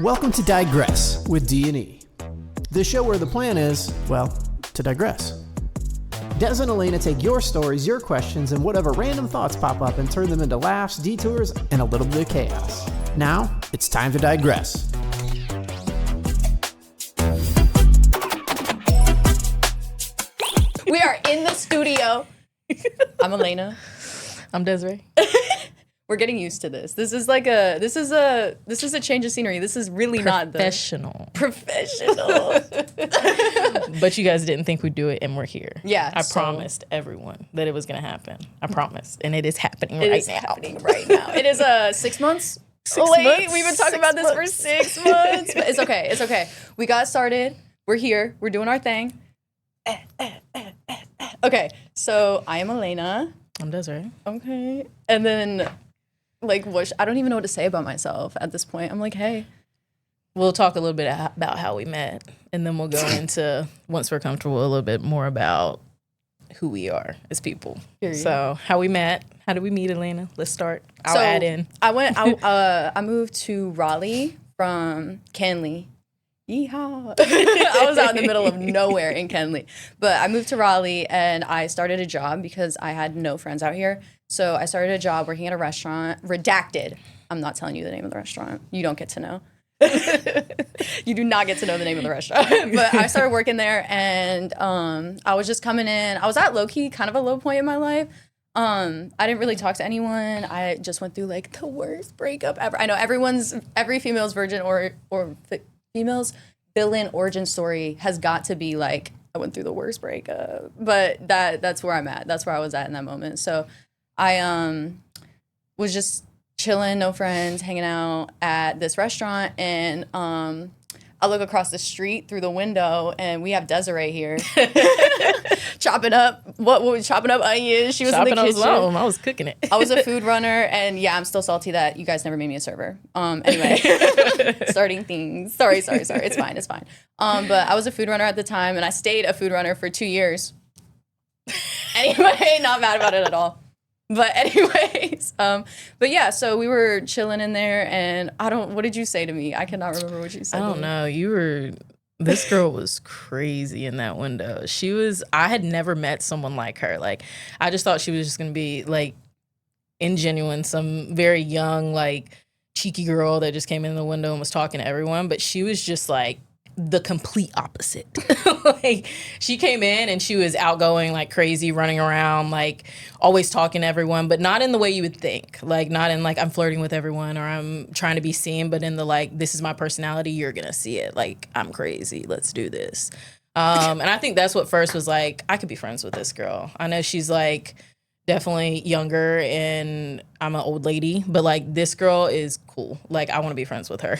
Welcome to Digress with D&E, the show where the plan is, well, to digress. Des and Elena take your stories, your questions, and whatever random thoughts pop up and turn them into laughs, detours, and a little bit of chaos. Now, it's time to digress. We are in the studio. I'm Elena. I'm Desiree. We're getting used to this. This is a change of scenery. This is really not the professional. But you guys didn't think we'd do it, and we're here. Yeah, I promised everyone that it was going to happen. I promised, and it is happening it right is now. happening right now. It is 6 months. Six late. months. We've been talking about this for 6 months. But it's okay. It's okay. We got started. We're here. We're doing our thing. Okay, so I am Elena. I'm Desiree. Okay, and then. I don't even know what to say about myself at this point. I'm like, hey. We'll talk a little bit about how we met, and then we'll go into, once we're comfortable, a little bit more about who we are as people. Period. So, how we met. How did we meet, Elena? Let's start. I'll add in. I moved to Raleigh from Kenley. Yeehaw. I was out in the middle of nowhere in Kenley. But I moved to Raleigh, and I started a job because I had no friends out here. So I started a job working at a restaurant, redacted. I'm not telling you the name of the restaurant. You don't get to know. You do not get to know the name of the restaurant. But I started working there, and I was just coming in. I was at low-key, kind of a low point in my life. I didn't really talk to anyone. I just went through, like, the worst breakup ever. I know every female's virgin or female's villain origin story has got to be, like, I went through the worst breakup. But that's where I'm at. That's where I was at in that moment. So I was just chilling, no friends, hanging out at this restaurant, and I look across the street through the window, and we have Desiree here chopping up onions. She was in the kitchen. I was cooking it. I was a food runner, and yeah, I'm still salty that you guys never made me a server. Anyway, starting things. Sorry. It's fine. But I was a food runner at the time, and I stayed a food runner for 2 years. Anyway, not mad about it at all. But anyways, but yeah, so we were chilling in there, and what did you say to me? I cannot remember what you said. I don't know. This girl was crazy in that window. I had never met someone like her. Like, I just thought she was just going to be, like, ingenuine, some very young, like, cheeky girl that just came in the window and was talking to everyone. But she was just, like, the complete opposite. Like, she came in and she was outgoing, like crazy, running around, like always talking to everyone, but not in the way you would think. Like, not in like I'm flirting with everyone or I'm trying to be seen, but in the like, this is my personality, you're gonna see it. Like, I'm crazy, let's do this. And I think that's what first was like, I could be friends with this girl. I know she's like definitely younger and I'm an old lady, but like this girl is cool. Like, I want to be friends with her.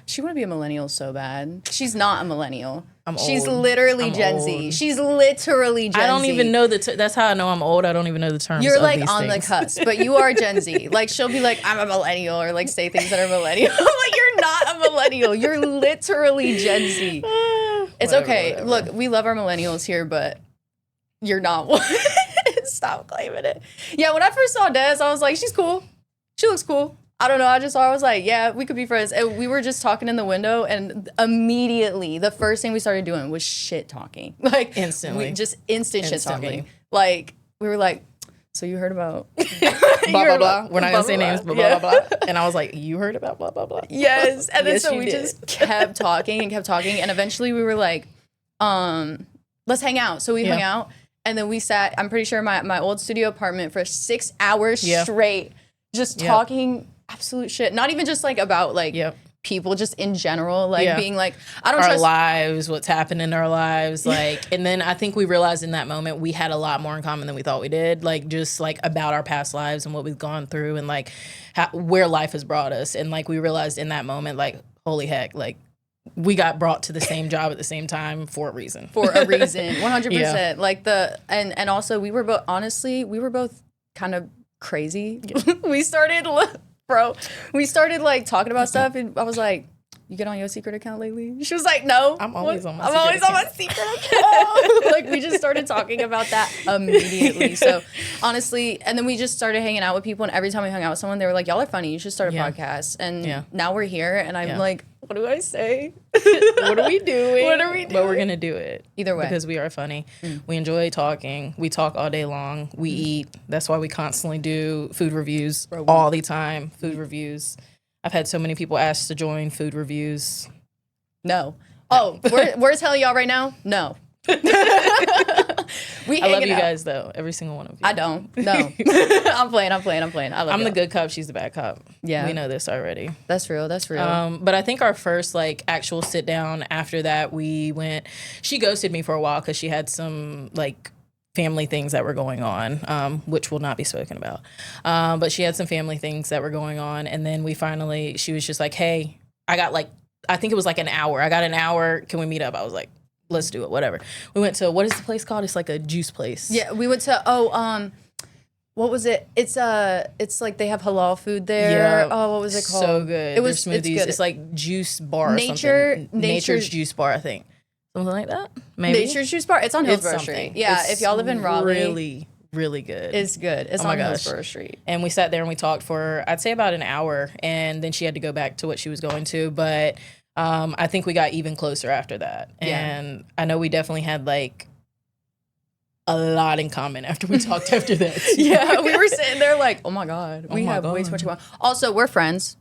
She want to be a millennial so bad. She's not a millennial. She's old. literally Gen Z. Old. She's literally Gen Z. I don't even know that's how I know I'm old. I don't even know the terms. You're of like these on things. the cusp, but you are Gen Z. Like, she'll be like, I'm a millennial, or like say things that are millennial. I'm like, you're not a millennial. You're literally Gen Z. It's okay. Whatever. Look, we love our millennials here, but you're not one. Stop claiming it. Yeah, when I first saw Des, I was like, she's cool. She looks cool. I don't know. I was like, yeah, we could be friends. And we were just talking in the window, and immediately the first thing we started doing was shit talking. Like, instantly. Instant shit talking. Like, we were like, so you heard about blah, blah, blah. We're not going to say names, but blah, blah, blah. And I was like, you heard about blah, blah, blah. Yes. And then Yes, so you we did. just kept talking. And eventually we were like, let's hang out. So we hung out. And then we sat, I'm pretty sure, my old studio apartment for 6 hours straight, just talking absolute shit. Not even just like about like people, just in general, like being like, I don't our trust lives, what's happened in our lives. Like, and then I think we realized in that moment we had a lot more in common than we thought we did. Like, just like about our past lives and what we've gone through and like where life has brought us. And like, we realized in that moment, like, holy heck, like, we got brought to the same job at the same time for a reason. 100%. Like and also we were both kind of crazy. We started like talking about stuff, and I was like, you get on your secret account lately? She was like, no. I'm always on my I'm secret always on my secret account. Like, we just started talking about that immediately. So, honestly, and then we just started hanging out with people. And every time we hung out with someone, they were like, y'all are funny. You should start a podcast. And now we're here. And I'm like, what do I say? What are we doing? What are we doing? But we're going to do it. Either way. Because we are funny. We enjoy talking. We talk all day long. We eat. That's why we constantly do food reviews all the time. Food reviews. I've had so many people ask to join food reviews. No. Oh, we're telling y'all right now? No. I love you guys, though. Every single one of you. I don't. No. I'm playing. I love I'm the good cop. She's the bad cop. Yeah. We know this already. That's real. But I think our first, like, actual sit down after that, she ghosted me for a while because she had some, like, family things that were going on, which will not be spoken about. But she had some family things that were going on. And then she was just like, hey, I think it was like an hour. I got an hour. Can we meet up? I was like, let's do it, whatever. We went to, what is the place called? It's like a juice place. Yeah, we went to, what was it? It's like they have halal food there. Yeah. Oh, what was it called? So good. It was Their smoothies. It's good. It's like juice bar or something. Nature's Juice Bar, I think. Something like that? Maybe. Nature's Juice Bar. It's on Hillsborough Street. Yeah, if y'all live in Raleigh. Really, really good. It's good. It's on Hillsborough Street. And we sat there and we talked for, I'd say about an hour. And then she had to go back to what she was going to. But I think we got even closer after that. And I know we definitely had like a lot in common after we talked after that. Yeah, we were sitting there like, oh my God, we have way too much in common. Also, we're friends.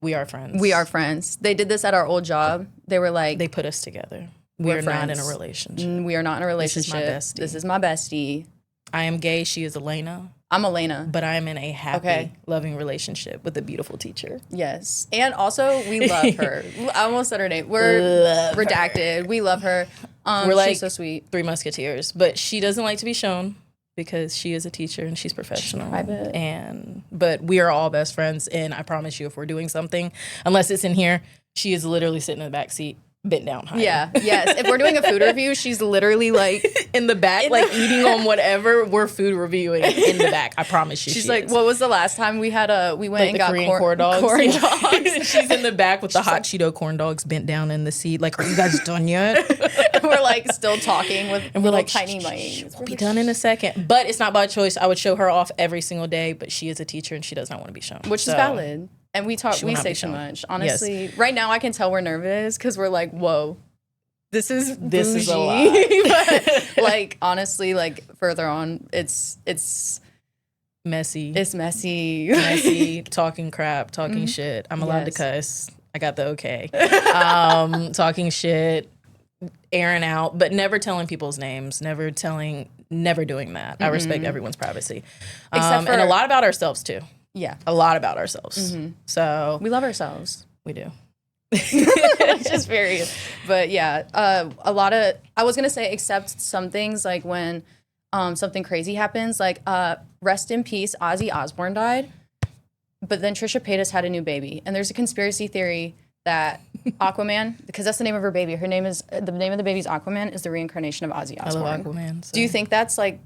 We are friends. We are friends. They did this at our old job. They were like, they put us together. We're not in a relationship. We are not in a relationship. This is my bestie. This is my bestie. I am gay. She is Elena. I'm Elena. But I am in a happy, loving relationship with a beautiful teacher. Yes. And also, we love her. I almost said her name. We're redacted. We love her. We're like she's so sweet. Three Musketeers. But she doesn't like to be shown because she is a teacher and she's professional. But we are all best friends. And I promise you, if we're doing something, unless it's in here, she is literally sitting in the back seat. Bent down high. Yeah, yes. If we're doing a food review, she's literally like in the back, like eating on whatever we're food reviewing in the back. I promise you. She's like, what was the last time we had we went and got Korean corn dogs? Corn dogs. She's in the back with the hot Cheeto corn dogs bent down in the seat. Like, are you guys done yet? And we're like still talking with and we're like tiny mics. We'll be done in a second. But it's not by choice. I would show her off every single day, but she is a teacher and she does not want to be shown. Which is valid. And we say too much. Honestly, right now I can tell we're nervous because we're like, whoa. This is a lot. But like honestly, like further on, it's messy. It's messy. Messy, talking crap, talking shit. I'm allowed to cuss. I got the okay. Talking shit, airing out, but never telling people's names, never doing that. I respect everyone's privacy. And a lot about ourselves too. Yeah. A lot about ourselves. So we love ourselves. We do. It's just very, but yeah, a lot of, I was gonna say, except some things like when something crazy happens, like rest in peace, Ozzy Osbourne died, but then Trisha Paytas had a new baby, and there's a conspiracy theory that Aquaman, because that's the name of her baby, the name of the baby's Aquaman, is the reincarnation of Ozzy Osbourne. I love Aquaman. So. Do you think that's like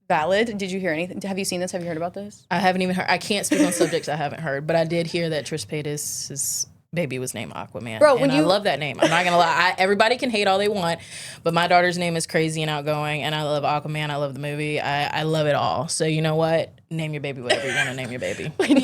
valid? Did you hear anything? Have you seen this? Have you heard about this? I haven't even heard. I can't speak on subjects I haven't heard, but I did hear that Trish Paytas' baby was named Aquaman. Bro, I love that name. I'm not gonna lie. Everybody can hate all they want, but my daughter's name is crazy and outgoing, and I love Aquaman. I love the movie. I love it all. So you know what? Name your baby whatever you want to name your baby. when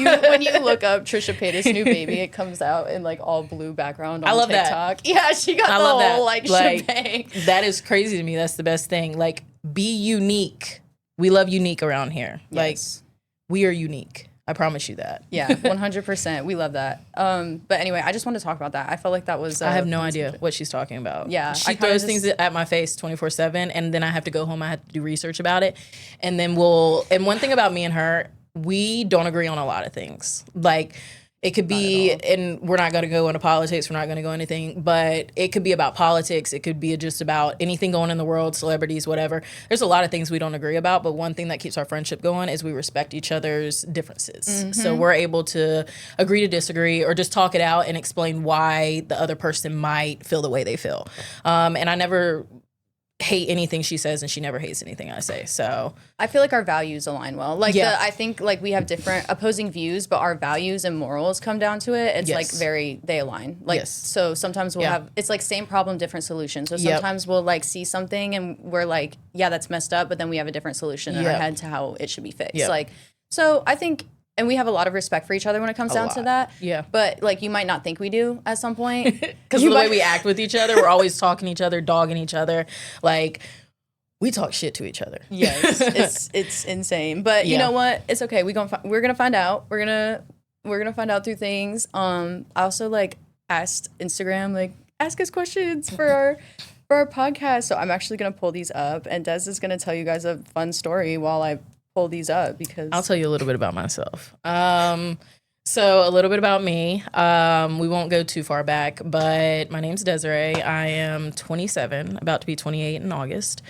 you look up Trisha Paytas' new baby, it comes out in like all blue background on I love TikTok. That. Yeah, she got the whole like shebang. That is crazy to me. That's the best thing. Like, be unique. We love unique around here. Yes. Like, we are unique. I promise you that. Yeah, 100%. We love that. But anyway, I just wanted to talk about that. I felt like that was... I have no idea what she's talking about. Yeah. She throws things at my face 24/7, and then I have to go home. I have to do research about it. And then and one thing about me and her, we don't agree on a lot of things. Like, it could be, and we're not going to go into politics, we're not going to go anything, but it could be about politics. It could be just about anything going in the world, celebrities, whatever. There's a lot of things we don't agree about, but one thing that keeps our friendship going is we respect each other's differences. Mm-hmm. So we're able to agree to disagree or just talk it out and explain why the other person might feel the way they feel. And I never hate anything she says, and she never hates anything I say. So I feel like our values align well. Like Yeah. I think like we have different opposing views, but our values and morals come down to it. It's like they align. Like Yes. so sometimes we'll have it's like same problem, different solution. So sometimes we'll like see something and we're like, yeah, that's messed up, but then we have a different solution in our head to how it should be fixed. Like so I think and we have a lot of respect for each other when it comes down to that. Yeah. But like you might not think we do at some point. Because the way we act with each other, we're always talking to each other, dogging each other. Like, we talk shit to each other. Yes, it's insane. But you know what? It's okay. We're gonna find out. We're gonna find out through things. I also like asked Instagram like ask us questions for our podcast. So I'm actually gonna pull these up, and Des is gonna tell you guys a fun story while I pull these up because I'll tell you a little bit about myself. So a little bit about me. We won't go too far back, but my name's Desiree. I am 27, about to be 28 in August.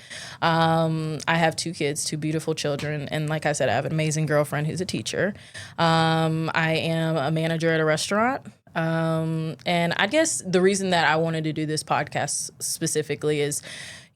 I have 2 kids, 2 beautiful children, and like I said, I have an amazing girlfriend who's a teacher. I am a manager at a restaurant. And I guess the reason that I wanted to do this podcast specifically is,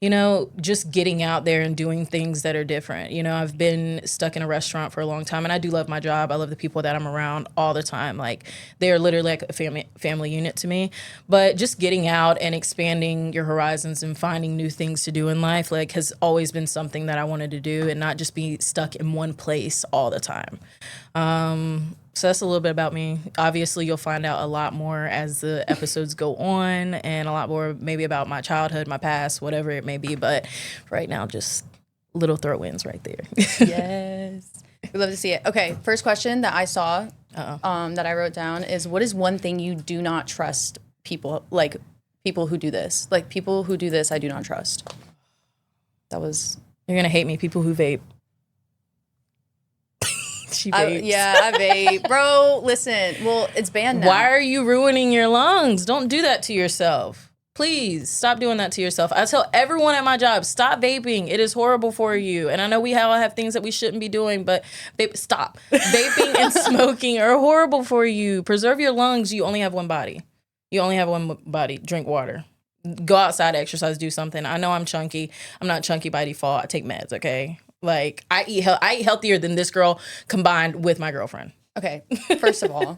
you know, just getting out there and doing things that are different. You know, I've been stuck in a restaurant for a long time, and I do love my job. I love the people that I'm around all the time. Like, they're literally like a family unit to me. But just getting out and expanding your horizons and finding new things to do in life, like, has always been something that I wanted to do and not just be stuck in one place all the time. So that's a little bit about me. Obviously, you'll find out a lot more as the episodes go on and a lot more maybe about my childhood, my past, whatever it may be. But right now, just little throw-ins right there. Yes. We love to see it. Okay, first question that I saw that I wrote down is what is one thing you do not trust people, like people who do this? Like people who do this, I do not trust. That was... You're going to hate me, people who vape. She vapes. I vape. Bro, listen. Well, it's banned now. Why are you ruining your lungs? Don't do that to yourself. Please stop doing that to yourself. I tell everyone at my job, stop vaping. It is horrible for you. And I know we all have things that we shouldn't be doing, but stop. Vaping and smoking are horrible for you. Preserve your lungs. You only have one body. You only have one body. Drink water. Go outside, exercise, do something. I know I'm chunky. I'm not chunky by default. I take meds, okay? Like, I eat healthier than this girl combined with my girlfriend. Okay, first of all,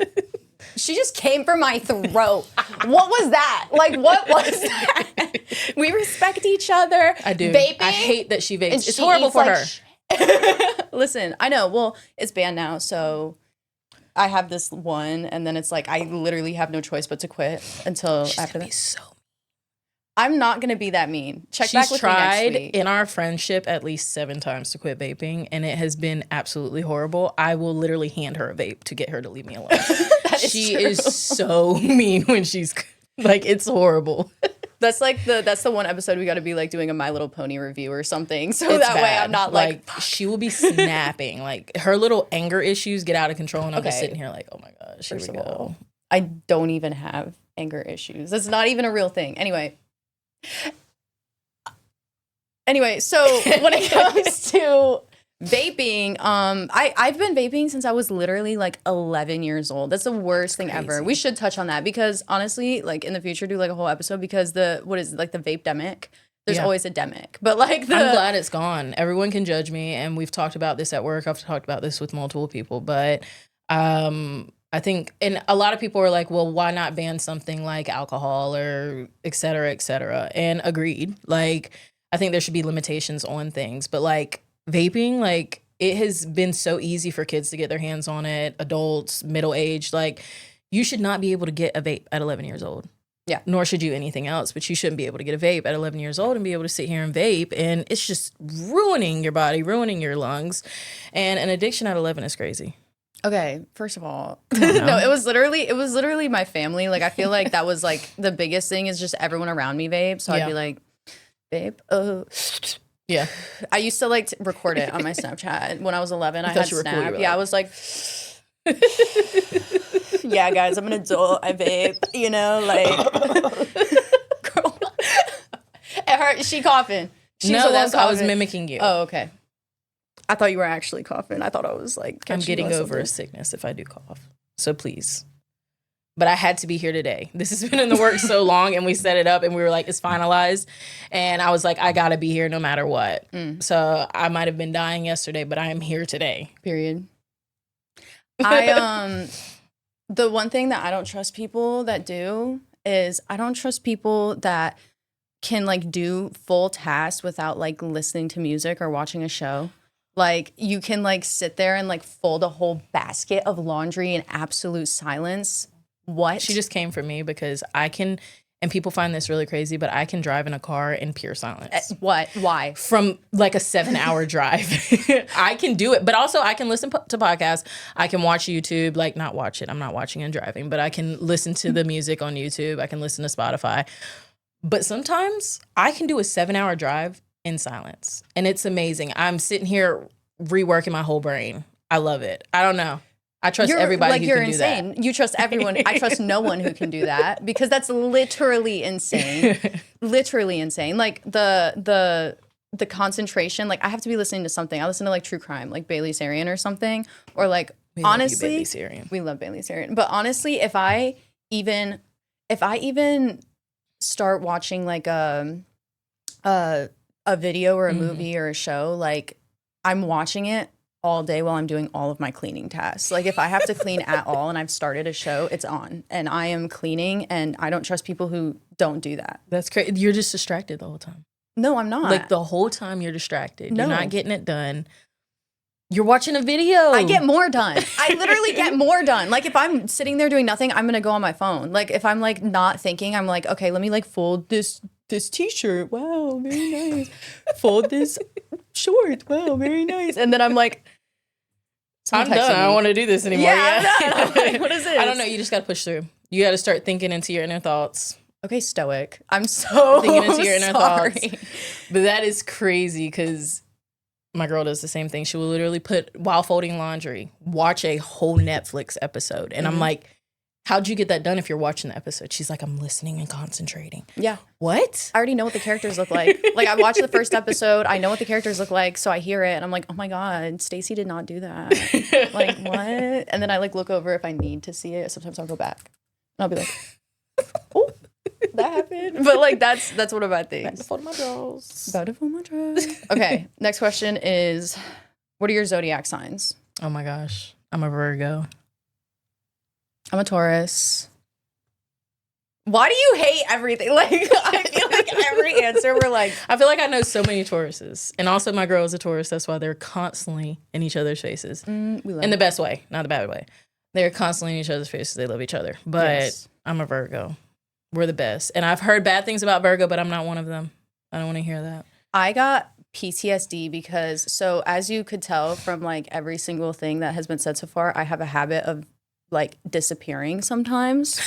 she just came for my throat. What was that? Like, what was that? We respect each other. I do. Vaping. I hate that she vapes. It's she horrible for like her. Listen, I know. Well, it's banned now, so I have this one, and then it's like I literally have no choice but to quit until She's after gonna that. be so. I'm not gonna be that mean. Check She's back with me tried next week. in our friendship at least 7 times to quit vaping, and it has been absolutely horrible. I will literally hand her a vape to get her to leave me alone. She is so mean when she's like, it's horrible. That's the one episode we got to be like doing a My Little Pony review or something, so It's that way bad. I'm not like she will be snapping. Like, her little anger issues get out of control, and I'm just sitting here like, oh my gosh, here we go. I don't even have anger issues. That's not even a real thing. Anyway, so when it comes to vaping, I've been vaping since I was literally like 11 years old. That's the worst thing ever. We should touch on that because honestly, like in the future, do like a whole episode because the vape-demic. There's always a demic, but like I'm glad it's gone. Everyone can judge me, and we've talked about this at work. I've talked about this with multiple people, but I think, and a lot of people are like, well, why not ban something like alcohol or et cetera, and agreed. Like, I think there should be limitations on things, but like vaping, like it has been so easy for kids to get their hands on it, adults, middle-aged, like you should not be able to get a vape at 11 years old. Yeah. Nor should you anything else, but you shouldn't be able to get a vape at 11 years old and be able to sit here and vape, and it's just ruining your body, ruining your lungs, and an addiction at 11 is crazy. Okay, first of all, no, it was literally my family. Like, I feel like that was like the biggest thing is just everyone around me vape. So I'd be like, vape. Yeah. I used to like record it on my Snapchat when I was 11. I had Snap. Yeah, I was like, yeah, guys, I'm an adult. I vape, you know, like, girl. It hurt. She coughing. I was mimicking you. Oh, okay. I thought you were actually coughing. I thought I was like, I'm getting over a sickness if I do cough. So please but I had to be here today. This has been in the works so long, and we set it up, and we were like, it's finalized. And I was like, I gotta be here no matter what. So I might have been dying yesterday, but I am here today. Period. The one thing that I don't trust people that do is I don't trust people that can like do full tasks without like listening to music or watching a show. Like you can like sit there and like fold a whole basket of laundry in absolute silence. What? She just came for me because I can, and people find this really crazy, but I can drive in a car in pure silence. What? Why? From like a 7-hour drive. I can do it. But also I can listen to podcasts. I can watch YouTube, like not watch it. I'm not watching and driving, but I can listen to the music on YouTube. I can listen to Spotify. But sometimes I can do a 7-hour drive in silence. And it's amazing. I'm sitting here reworking my whole brain. I love it. I don't know. I trust everybody who can do that. Insane. You trust everyone. I trust no one who can do that because that's literally insane. Literally insane. Like the concentration. Like I have to be listening to something. I listen to like true crime, like Bailey Sarian or something, or like honestly, we love Bailey Sarian. But honestly, if I even start watching like a video or a movie or a show, like I'm watching it all day while I'm doing all of my cleaning tasks. Like if I have to clean at all and I've started a show, it's on and I am cleaning, and I don't trust people who don't do that. That's crazy. You're just distracted the whole time. No, I'm not. Like the whole time you're distracted. No. You're not getting it done. You're watching a video. I get more done. I literally get more done. Like if I'm sitting there doing nothing, I'm going to go on my phone. Like if I'm like not thinking, I'm like, okay, let me like fold this t-shirt. Wow, very nice. Fold this short. Wow, very nice. And then I'm like, I'm done. I don't want to do this anymore. Yeah, I'm done. I'm like, what is this? I don't know. You just got to push through. You got to start thinking into your inner thoughts. Okay, stoic. I'm so thinking into your inner sorry. thoughts. But that is crazy because my girl does the same thing. She will literally while folding laundry, watch a whole Netflix episode. And I'm like, how'd you get that done if you're watching the episode? She's like, I'm listening and concentrating. Yeah. What? I already know what the characters look like. Like I watched the first episode. I know what the characters look like. So I hear it and I'm like, oh my God, Stacey did not do that. Like what? And then I like look over if I need to see it. Sometimes I'll go back and I'll be like, oh, that happened. But like that's one of my things. About to fold my drawers. About to fold my drawers. Okay. Next question is, what are your zodiac signs? Oh my gosh. I'm a Virgo. I'm a Taurus. Why do you hate everything? Like, I feel like every answer we're like... I feel like I know so many Tauruses. And also my girl is a Taurus. That's why they're constantly in each other's faces. In the best way, not the bad way. They're constantly in each other's faces. They love each other. But yes. I'm a Virgo. We're the best. And I've heard bad things about Virgo, but I'm not one of them. I don't want to hear that. I got PTSD because, so as you could tell from like every single thing that has been said so far, I have a habit of like disappearing sometimes.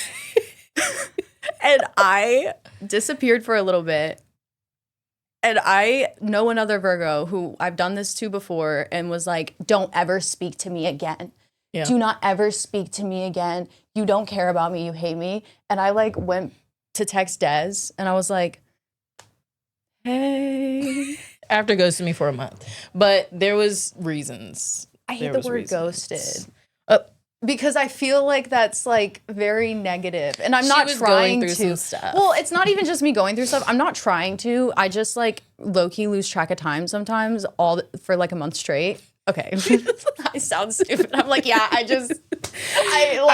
And I disappeared for a little bit. And I know another Virgo who I've done this to before and was like, don't ever speak to me again. Yeah. Do not ever speak to me again. You don't care about me. You hate me. And I like went to text Des and I was like, hey. After ghosted me for a month. But there was reasons. I hate the word ghosted. Because I feel like that's like very negative, and I'm not trying to. Some stuff. Well, it's not even just me going through stuff. I'm not trying to. I just like low key lose track of time sometimes, for like a month straight. Okay, I sound stupid. I'm like, yeah, I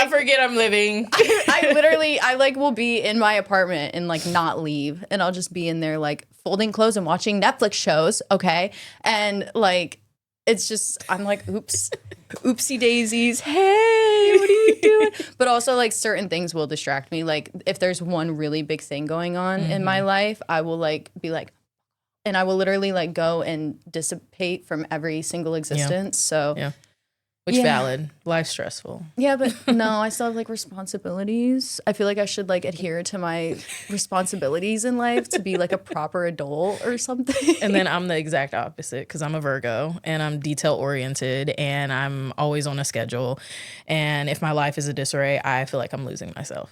forget I'm living. I literally like will be in my apartment and like not leave, and I'll just be in there like folding clothes and watching Netflix shows. Okay, and like. It's just, I'm like, oops, oopsie daisies. Hey, what are you doing? But also like certain things will distract me. Like if there's one really big thing going on in my life, I will like be like, and I will literally like go and dissipate from every single existence. So yeah. Which valid. Life's stressful. Yeah, but no, I still have like responsibilities. I feel like I should like adhere to my responsibilities in life to be like a proper adult or something. And then I'm the exact opposite because I'm a Virgo and I'm detail oriented and I'm always on a schedule. And if my life is a disarray, I feel like I'm losing myself.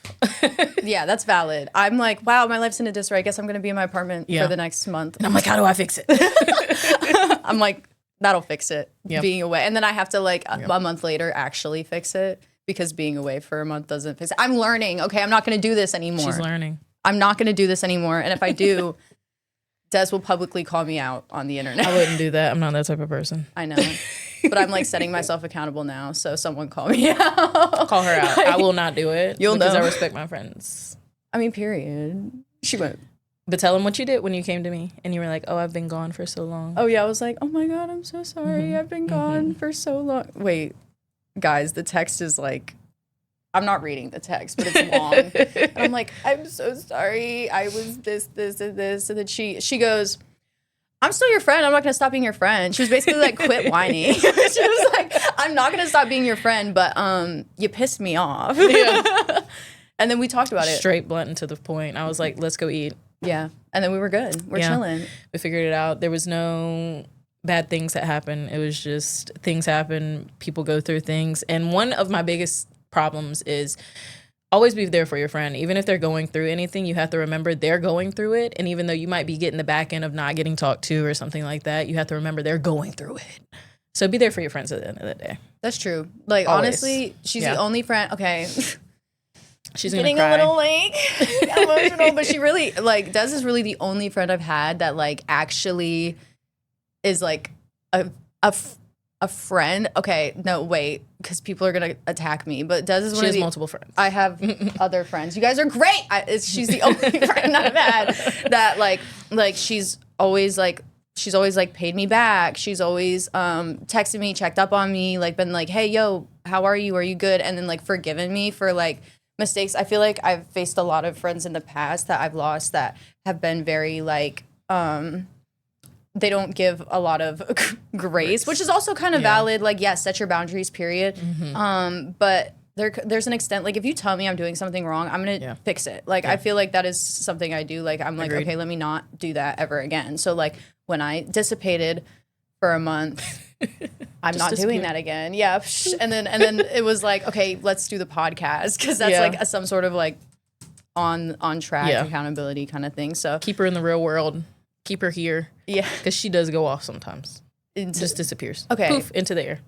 Yeah, that's valid. I'm like, wow, my life's in a disarray. I guess I'm going to be in my apartment for the next month. And I'm like, how do I fix it? I'm like, that'll fix it, being away. And then I have to like a month later actually fix it because being away for a month doesn't fix it. I'm learning. Okay, I'm not going to do this anymore. She's learning. I'm not going to do this anymore. And if I do, Des will publicly call me out on the internet. I wouldn't do that. I'm not that type of person. I know. But I'm like setting myself accountable now. So someone call me out. Call her out. I will not do it. You'll because know. I respect my friends. I mean, period. She went. But tell them what you did when you came to me and you were like, oh, I've been gone for so long. Oh, yeah. I was like, oh my God, I'm so sorry. I've been gone for so long. Wait, guys, the text is like, I'm not reading the text, but it's long. And I'm like, I'm so sorry. I was this, and this. And then she goes, I'm still your friend. I'm not going to stop being your friend. She was basically like, quit whining. She was like, I'm not going to stop being your friend, but you pissed me off. Yeah. And then we talked about it. Straight, blunt, and to the point. I was like, let's go eat. Yeah. And then we were good. We're chilling. We figured it out. There was no bad things that happened. It was just things happen. People go through things. And one of my biggest problems is always be there for your friend. Even if they're going through anything, you have to remember they're going through it. And even though you might be getting the back end of not getting talked to or something like that, you have to remember they're going through it. So be there for your friends at the end of the day. That's true. Like, Always. Honestly, she's the only friend. Okay. She's getting gonna cry. a little like emotional, but she really like Des is really the only friend I've had that like actually is like a friend. Okay, no, wait, because people are gonna attack me. But Des is one She of has the multiple friends. I have other friends. You guys are great. She's the only friend I've had that like she's always like paid me back. She's always texted me, checked up on me, like been like, hey, yo, how are you? Are you good? And then like forgiven me for like mistakes. I feel like I've faced a lot of friends in the past that I've lost that have been very like they don't give a lot of grace, which is also kind of valid. Like, yes, set your boundaries, period. But there's an extent, like if you tell me I'm doing something wrong, I'm gonna fix it. Like I feel like that is something I do. Like I'm like, okay, let me not do that ever again. So like when I dissipated for a month, I'm not doing that again. Yeah. And then it was like, okay, let's do the podcast because that's like some sort of like on track accountability kind of thing. So keep her in the real world. Keep her here. Yeah. Because she does go off sometimes. It just disappears. Okay. Poof, into the air.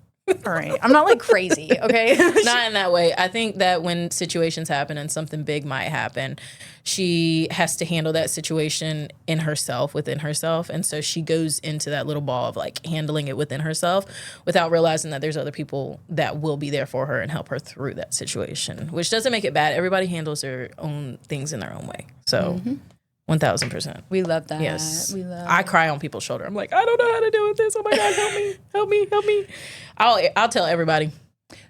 All right. I'm not like crazy, okay? Not in that way. I think that when situations happen and something big might happen, she has to handle that situation within herself. And so she goes into that little ball of like handling it within herself without realizing that there's other people that will be there for her and help her through that situation, which doesn't make it bad. Everybody handles their own things in their own way. So 1000%. We love that. Yes. We love I cry on people's shoulder. I'm like, I don't know how to deal with this. Oh my God, help me, help me, help me. I'll tell everybody.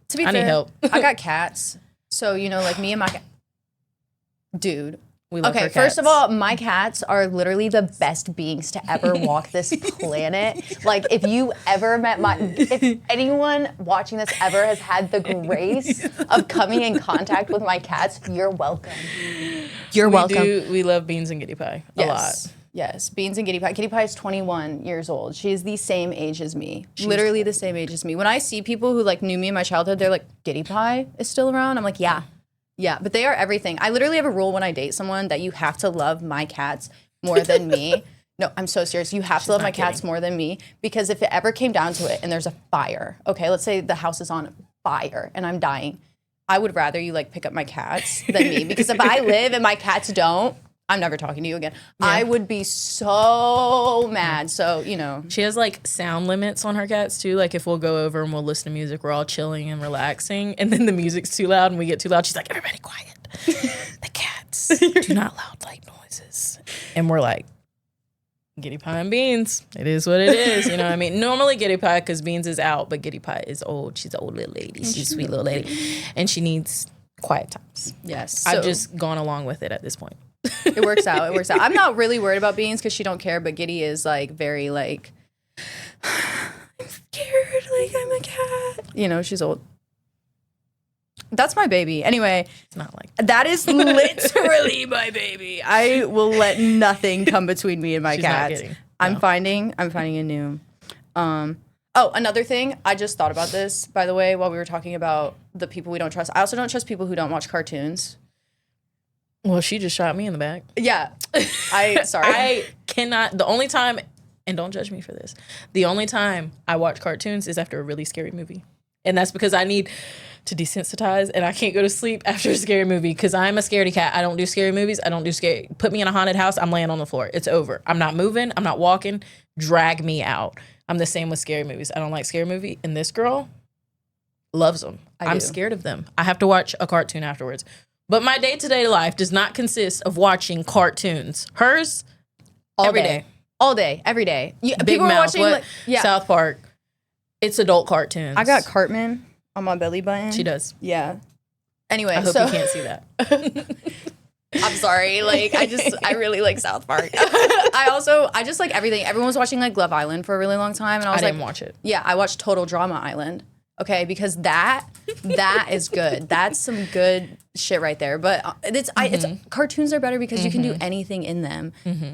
To be I fair, need help. I got cats. So, you know, like me and my cat. Dude. We love Okay, her first of cats. all, my cats are literally the best beings to ever walk this planet. Like, if you ever met if anyone watching this ever has had the grace of coming in contact with my cats, you're welcome. You're welcome. We love Beans and Giddy Pie a lot. Yes, Beans and Giddy Pie. Giddy Pie is 21 years old. She's the same age as me. Literally the same age as me. When I see people who like knew me in my childhood, they're like, Giddy Pie is still around? I'm like, yeah. Yeah, but they are everything. I literally have a rule when I date someone that you have to love my cats more than me. No, I'm so serious. You have to love my cats more than me because if it ever came down to it and there's a fire, okay, let's say the house is on fire and I'm dying, I would rather you like pick up my cats than me because if I live and my cats don't, I'm never talking to you again. Yeah. I would be so mad. So, you know. She has like sound limits on her cats too. Like if we'll go over and we'll listen to music, we're all chilling and relaxing. And then the music's too loud and we get too loud. She's like, everybody quiet. The cats do not loud like noises. And we're like, Giddy Pie and Beans. It is what it is. You know what I mean? Normally Giddy Pie because Beans is out, but Giddy Pie is old. She's an old little lady. She's a sweet little lady. And she needs quiet times. Yes. I've just gone along with it at this point. It works out. It works out. I'm not really worried about Beans because she don't care, but Giddy is like very like, I'm scared, like I'm a cat. You know, she's old. That's my baby. Anyway, It's not like that is literally my baby. I will let nothing come between me and my She's not cats. kidding. I'm No. finding a new. Oh, another thing. I just thought about this, by the way, while we were talking about the people we don't trust. I also don't trust people who don't watch cartoons. Well, she just shot me in the back. Yeah. Sorry. I cannot. The only time, and don't judge me for this, the only time I watch cartoons is after a really scary movie. And that's because I need to desensitize, and I can't go to sleep after a scary movie because I'm a scaredy cat. I don't do scary movies. I don't do scary. Put me in a haunted house, I'm laying on the floor. It's over. I'm not moving. I'm not walking. Drag me out. I'm the same with scary movies. I don't like scary movie. And this girl loves them. I'm scared of them. I have to watch a cartoon afterwards. But my day-to-day life does not consist of watching cartoons. Hers, every day. All day, every day. Big People Mouth, are watching like, South Park. It's adult cartoons. I got Cartman on my belly button. She does. Yeah. Anyway, I hope you can't see that. I'm sorry. Like, I really like South Park. I just like everything. Everyone was watching like Love Island for a really long time, and I was didn't watch it. Yeah, I watched Total Drama Island. Okay, because that is good. That's some good shit right there. But it's cartoons are better because you can do anything in them.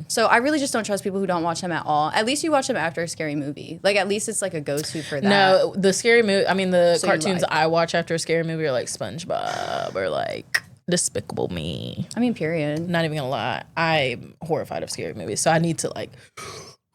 So I really just don't trust people who don't watch them at all. At least you watch them after a scary movie. Like, at least it's like a go-to for that. No, the scary movie. I mean, the cartoons I watch after a scary movie are like SpongeBob or like Despicable Me. I mean, period. Not even gonna lie, I'm horrified of scary movies. So I need to like.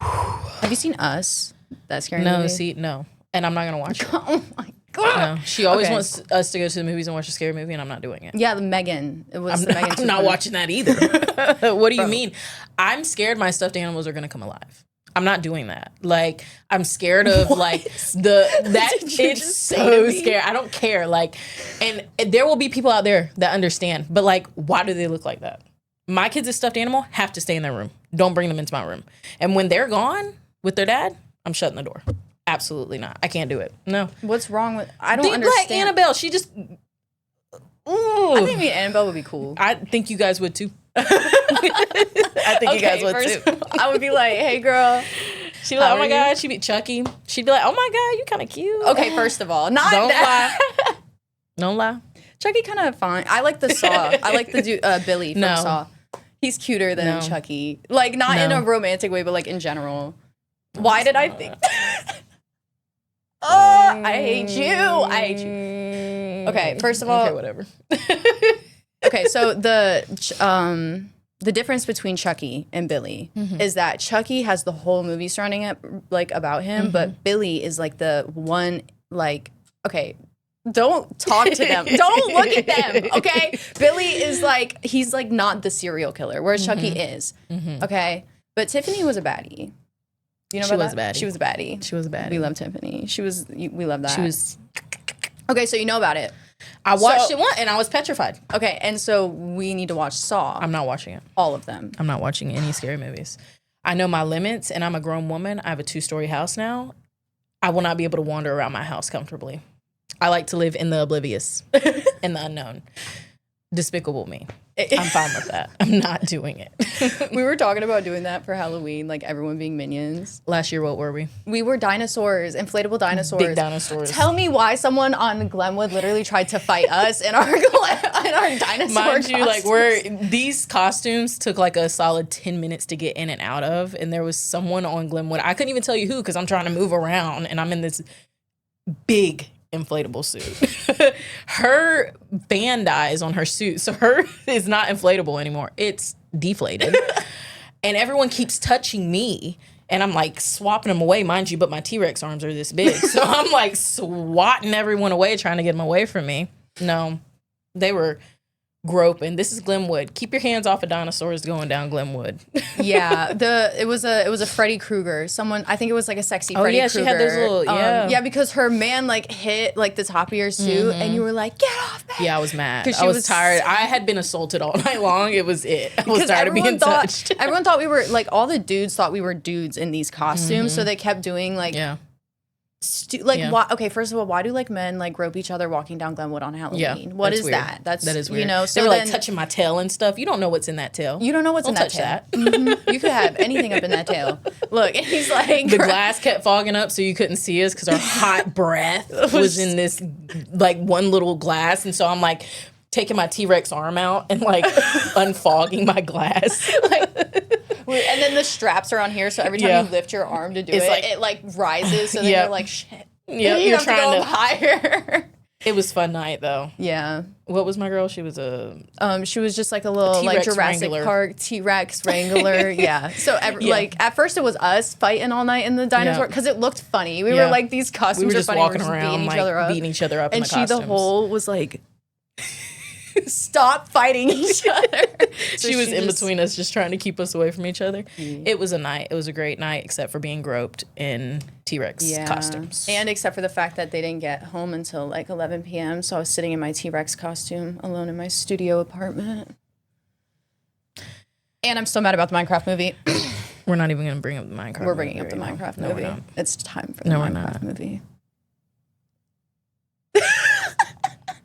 Have you seen Us? That scary movie? No. And I'm not going to watch it. Oh my God. No. She always wants us to go to the movies and watch a scary movie, and I'm not doing it. Yeah, the Megan. It was I'm not watching that either. What do you mean? I'm scared my stuffed animals are going to come alive. I'm not doing that. Like, I'm scared of like it's so scary. I don't care. Like, and there will be people out there that understand, but like, why do they look like that? My kids' stuffed animal have to stay in their room. Don't bring them into my room. And when they're gone with their dad, I'm shutting the door. Absolutely not. I can't do it. No. What's wrong with? I don't understand. Like Annabelle, she just. Ooh. I think me and Annabelle would be cool. I think you guys would too. I think you guys would too. I would be like, "Hey, girl." She'd be like, "Oh my God." She'd be Chucky. She'd be like, "Oh my God, you kind of cute." Okay, first of all, not don't that. lie. Don't lie. Chucky kind of fine. I like the Saw. I like the Billy from Saw. He's cuter than Chucky. Like, not in a romantic way, but like in general. Why did I think? Oh, I hate you. Okay, first of all, okay, whatever. Okay, so the difference between Chucky and Billy is that Chucky has the whole movie surrounding it, like, about him, but Billy is like the one, like, okay, don't talk to them. Don't look at them, okay? Billy is like, he's like not the serial killer, whereas Chucky is, okay? But Tiffany was a baddie. You know about that? She was a baddie. She was a baddie. We love Tiffany. We love that. She was. Okay, so you know about it. I watched it once and I was petrified. Okay, and so we need to watch Saw. I'm not watching it. All of them. I'm not watching any scary movies. I know my limits, and I'm a grown woman. I have a 2-story house now. I will not be able to wander around my house comfortably. I like to live in the oblivious, in the unknown. Despicable Me. I'm fine with that. I'm not doing it. We were talking about doing that for Halloween, like everyone being minions. Last year, what were we? We were dinosaurs, inflatable dinosaurs. Big dinosaurs. Tell me why someone on Glenwood literally tried to fight us in our dinosaur Mind you, costumes. like these costumes took like a solid 10 minutes to get in and out of, and there was someone on Glenwood. I couldn't even tell you who because I'm trying to move around, and I'm in this big inflatable suit. Her fan dies on her suit, so her is not inflatable anymore. It's deflated. And everyone keeps touching me, and I'm like swapping them away, mind you, but my T-Rex arms are this big. So I'm like swatting everyone away, trying to get them away from me. No, they were groping. This is Glenwood. Keep your hands off of dinosaurs going down Glenwood. Yeah, it was a Freddy Krueger. Someone, I think it was like a sexy Freddy Krueger. She had those little yeah, because her man like hit like the top of your suit, and you were like, "Get off me!" Yeah, I was mad. I was tired. I had been assaulted all night long. It was it. I was tired of being touched. Everyone thought we were like all the dudes thought we were dudes in these costumes, so they kept doing like. Yeah. Why? Okay, first of all, why do like men like grope each other walking down Glenwood on Halloween? Yeah, what is weird. that? That is weird. You know, so they were like touching my tail and stuff. You don't know what's in that tail. You don't know what's in that tail. Mm-hmm. You could have anything up in that tail. Look, and he's like the glass kept fogging up, so you couldn't see us because our hot breath was in this like one little glass, and so I'm like taking my T-Rex arm out and like unfogging my glass. And then the straps are on here, so every time you lift your arm to do it, it like rises. So then you're like, shit. Yeah, you're trying to go higher. It was fun night though. Yeah. What was my girl? She was a She was just like a little like T-Rex Jurassic Wrangler. Park T-Rex Wrangler. Yeah. So like at first it was us fighting all night in the dinosaur because it looked funny. We were like, these costumes we were are just funny. walking We're just around beating each other up in and the she costumes. the whole was like, stop fighting each other. So she was in between us, just trying to keep us away from each other. It was a night. It was a great night, except for being groped in T-Rex costumes. And except for the fact that they didn't get home until like 11 p.m. So I was sitting in my T-Rex costume alone in my studio apartment. And I'm still mad about the Minecraft movie. We're not even going to bring up the Minecraft movie. We're bringing up the Minecraft movie. No, we're not. It's time for the Minecraft movie.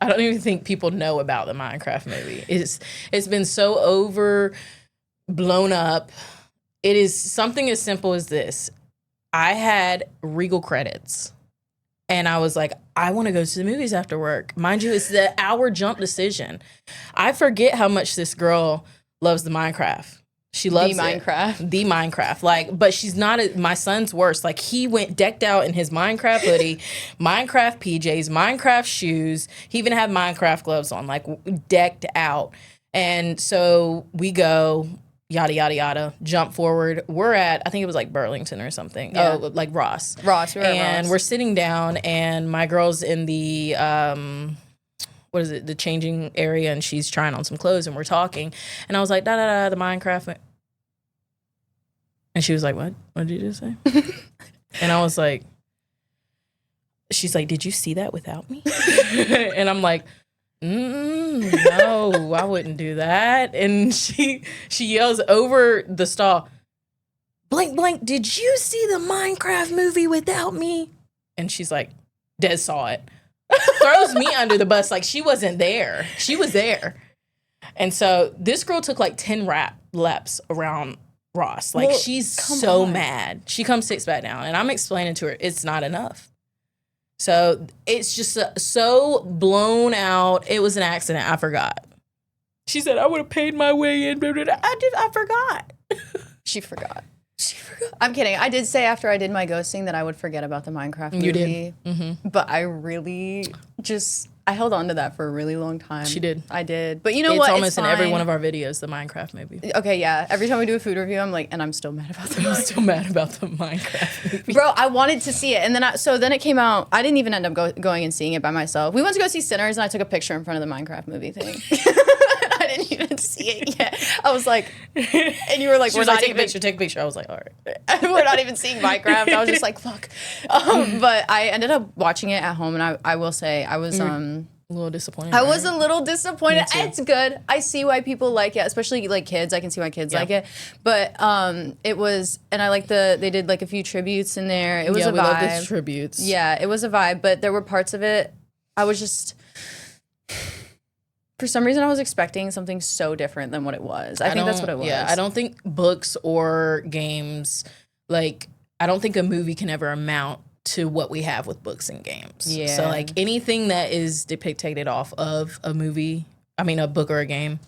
I don't even think people know about the Minecraft movie. It's been so blown up. It is something as simple as this. I had Regal credits, and I was like, I want to go to the movies after work. Mind you, it's the hour jump decision. I forget how much this girl loves the Minecraft. She loves the Minecraft. Like, but she's not my son's worse. Like, he went decked out in his Minecraft hoodie, Minecraft PJs, Minecraft shoes. He even had Minecraft gloves on, like decked out. And so we go, yada, yada, yada, jump forward. We're at, I think it was like Burlington or something. Yeah. Oh, like Ross. We were at And Ross. we're sitting down, and my girl's in the, what is it, the changing area, and she's trying on some clothes, and we're talking. And I was like, the Minecraft. And she was like, what? What did you just say? And I was like, she's like, did you see that without me? And I'm like, no, I wouldn't do that. And she yells over the stall, blank, blank, did you see the Minecraft movie without me? And she's like, Des saw it. Throws me under the bus like she wasn't there. She was there. And so this girl took like 10 laps around Ross. Like, she's so mad. She comes sits back down, and I'm explaining to her it's not enough. So it's just so blown out. It was an accident. I forgot. She said, I would have paid my way in. I forgot. She forgot. I'm kidding. I did say after I did my ghosting that I would forget about the Minecraft movie. You did. Mm-hmm. But I really I held on to that for a really long time. She did. I did. But you know it's what? Almost in every one of our videos, the Minecraft movie. Okay, yeah. Every time we do a food review, I'm like, and I'm still mad about the I'm still mad about the Minecraft movie. Bro, I wanted to see it. And then then it came out. I didn't even end up going and seeing it by myself. We went to go see Sinners, and I took a picture in front of the Minecraft movie thing. I didn't even see it yet. I was like, and you were like, we're not take a picture. I was like, all right. We're not even seeing Minecraft. I was just like, fuck. But I ended up watching it at home, and I will say I was a little disappointed. I was a little disappointed. It's good. I see why people like it, especially like kids. I can see why kids like it. But it was, and I like they did like a few tributes in there. It was a vibe. We love the tributes. Yeah, it was a vibe. But there were parts of it I was just, for some reason, I was expecting something so different than what it was. I think that's what it was. Yeah, I don't think books or games, like, I don't think a movie can ever amount to what we have with books and games. Yeah. So, like, anything that is depicted off of a book or a game,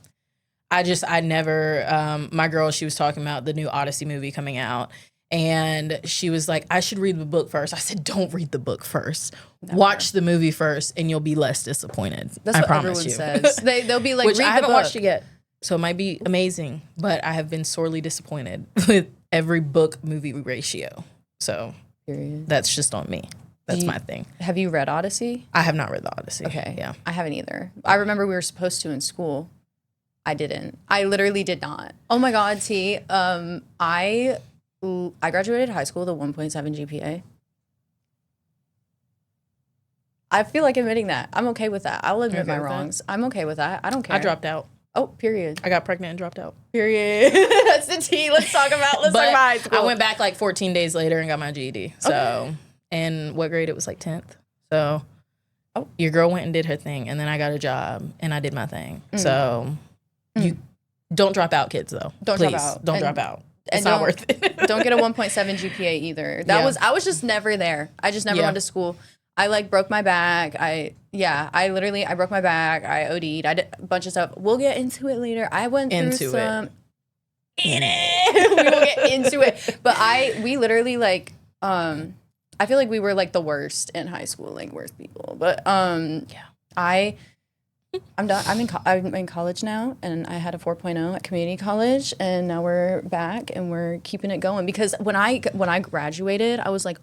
I never, my girl, she was talking about the new Odyssey movie coming out, and she was like, I should read the book first. I said, don't read the book first. Never. Watch the movie first, and you'll be less disappointed. That's what promise everyone you. says. They'll be like, which read I haven't the book. watched it yet. So it might be amazing, but I have been sorely disappointed with every book-movie ratio. So Period. That's just on me. That's my thing. Have you read Odyssey? I have not read the Odyssey. Okay. Yeah. I haven't either. I remember we were supposed to in school. I didn't. I literally did not. Oh my God, T. I graduated high school with a 1.7 GPA. I feel like admitting that. I'm okay with that. I'll admit my wrongs. I'm okay with that. I don't care. I dropped out. Oh, period. I got pregnant and dropped out. Period. That's the tea. Let's talk about high school. I went back like 14 days later and got my GED. So, okay. And what grade? It was like 10th. So, your girl went and did her thing, and then I got a job and I did my thing. So, you don't drop out, kids, though. Don't Please, drop out. Don't drop out. It's not worth it. Don't get a 1.7 GPA either. I was just never there. I just never went to school. I like broke my back. I broke my back. I OD'd. I did a bunch of stuff. We'll get into it later. I went through some. We will get into it. But we literally like, I I feel like we were like the worst in high school, like worst people. But I'm done. I'm in college now, and I had a 4.0 at community college, and now we're back and we're keeping it going. Because when I graduated, I was like,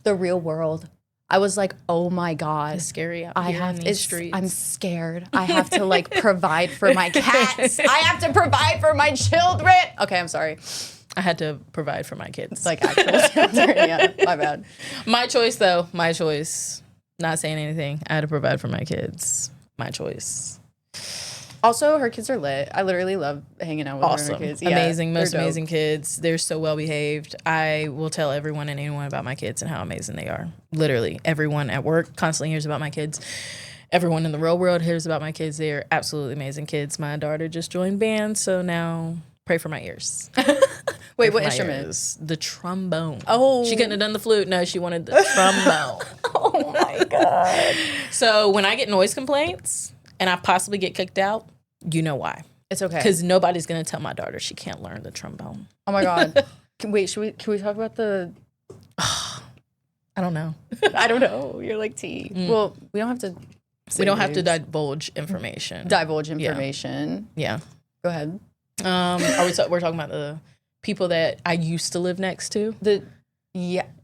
the real world. I was like, oh my God. It's scary out here in these streets. I'm scared. I have to like provide for my cats. I have to provide for my children. Okay, I'm sorry. I had to provide for my kids. It's like actual children. Yeah, my bad. My choice, though. My choice. Not saying anything. I had to provide for my kids. My choice. Also, her kids are lit. I literally love hanging out with her and her kids. Yeah, amazing, most dope. amazing kids. They're so well behaved. I will tell everyone and anyone about my kids and how amazing they are. Literally, everyone at work constantly hears about my kids. Everyone in the real world hears about my kids. They are absolutely amazing kids. My daughter just joined band, so now pray for my ears. Wait, what instrument? Ears. The trombone. Oh. She couldn't have done the flute. No, she wanted the trombone. Oh my God. So when I get noise complaints and I possibly get kicked out, you know why. It's okay. Because nobody's going to tell my daughter she can't learn the trombone. Oh my God. Can we talk about the... I don't know. I don't know. You're like T. Well, we don't have to... We don't have to divulge information. Yeah. Go ahead. We're talking about the people that I used to live next to?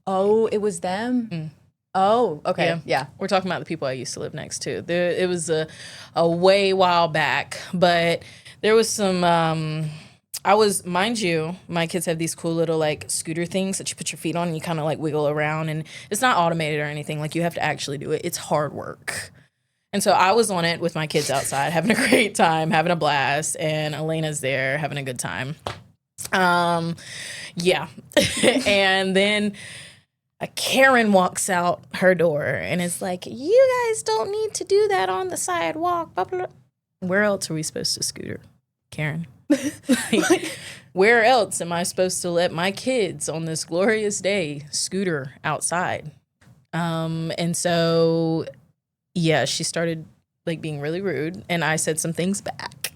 Oh, it was them? Oh, okay. Yeah. We're talking about the people I used to live next to. It was a way while back, but there was some, mind you, my kids have these cool little like scooter things that you put your feet on and you kind of like wiggle around, and it's not automated or anything. Like you have to actually do it. It's hard work. And so I was on it with my kids outside, having a great time, having a blast, and Elena's there having a good time. Yeah. And then a Karen walks out her door and is like, you guys don't need to do that on the sidewalk. Blah, blah, blah. Where else are we supposed to scooter, Karen? Like, where else am I supposed to let my kids on this glorious day scooter outside? And so, yeah, she started like being really rude, and I said some things back.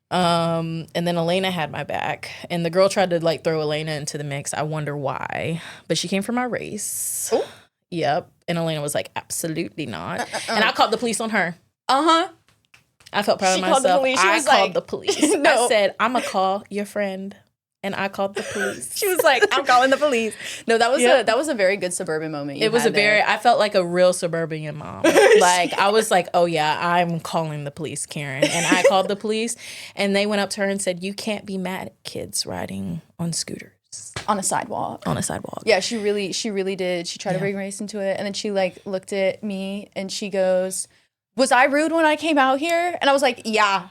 And then Elena had my back, and the girl tried to like throw Elena into the mix. I wonder why, but she came from my race. Ooh. Yep. And Elena was like, absolutely not. And I called the police on her. I felt proud of myself. I called the police. No. I said, I'm gonna call your friend. And I called the police. She was like, I'm calling the police. No, that was a very good suburban moment. I felt like a real suburban mom. Like, I was like, oh yeah, I'm calling the police, Karen. And I called the police, and they went up to her and said, you can't be mad at kids riding on scooters. On a sidewalk. Yeah, she really did. She tried to bring race into it. And then she like looked at me and she goes, was I rude when I came out here? And I was like, yeah.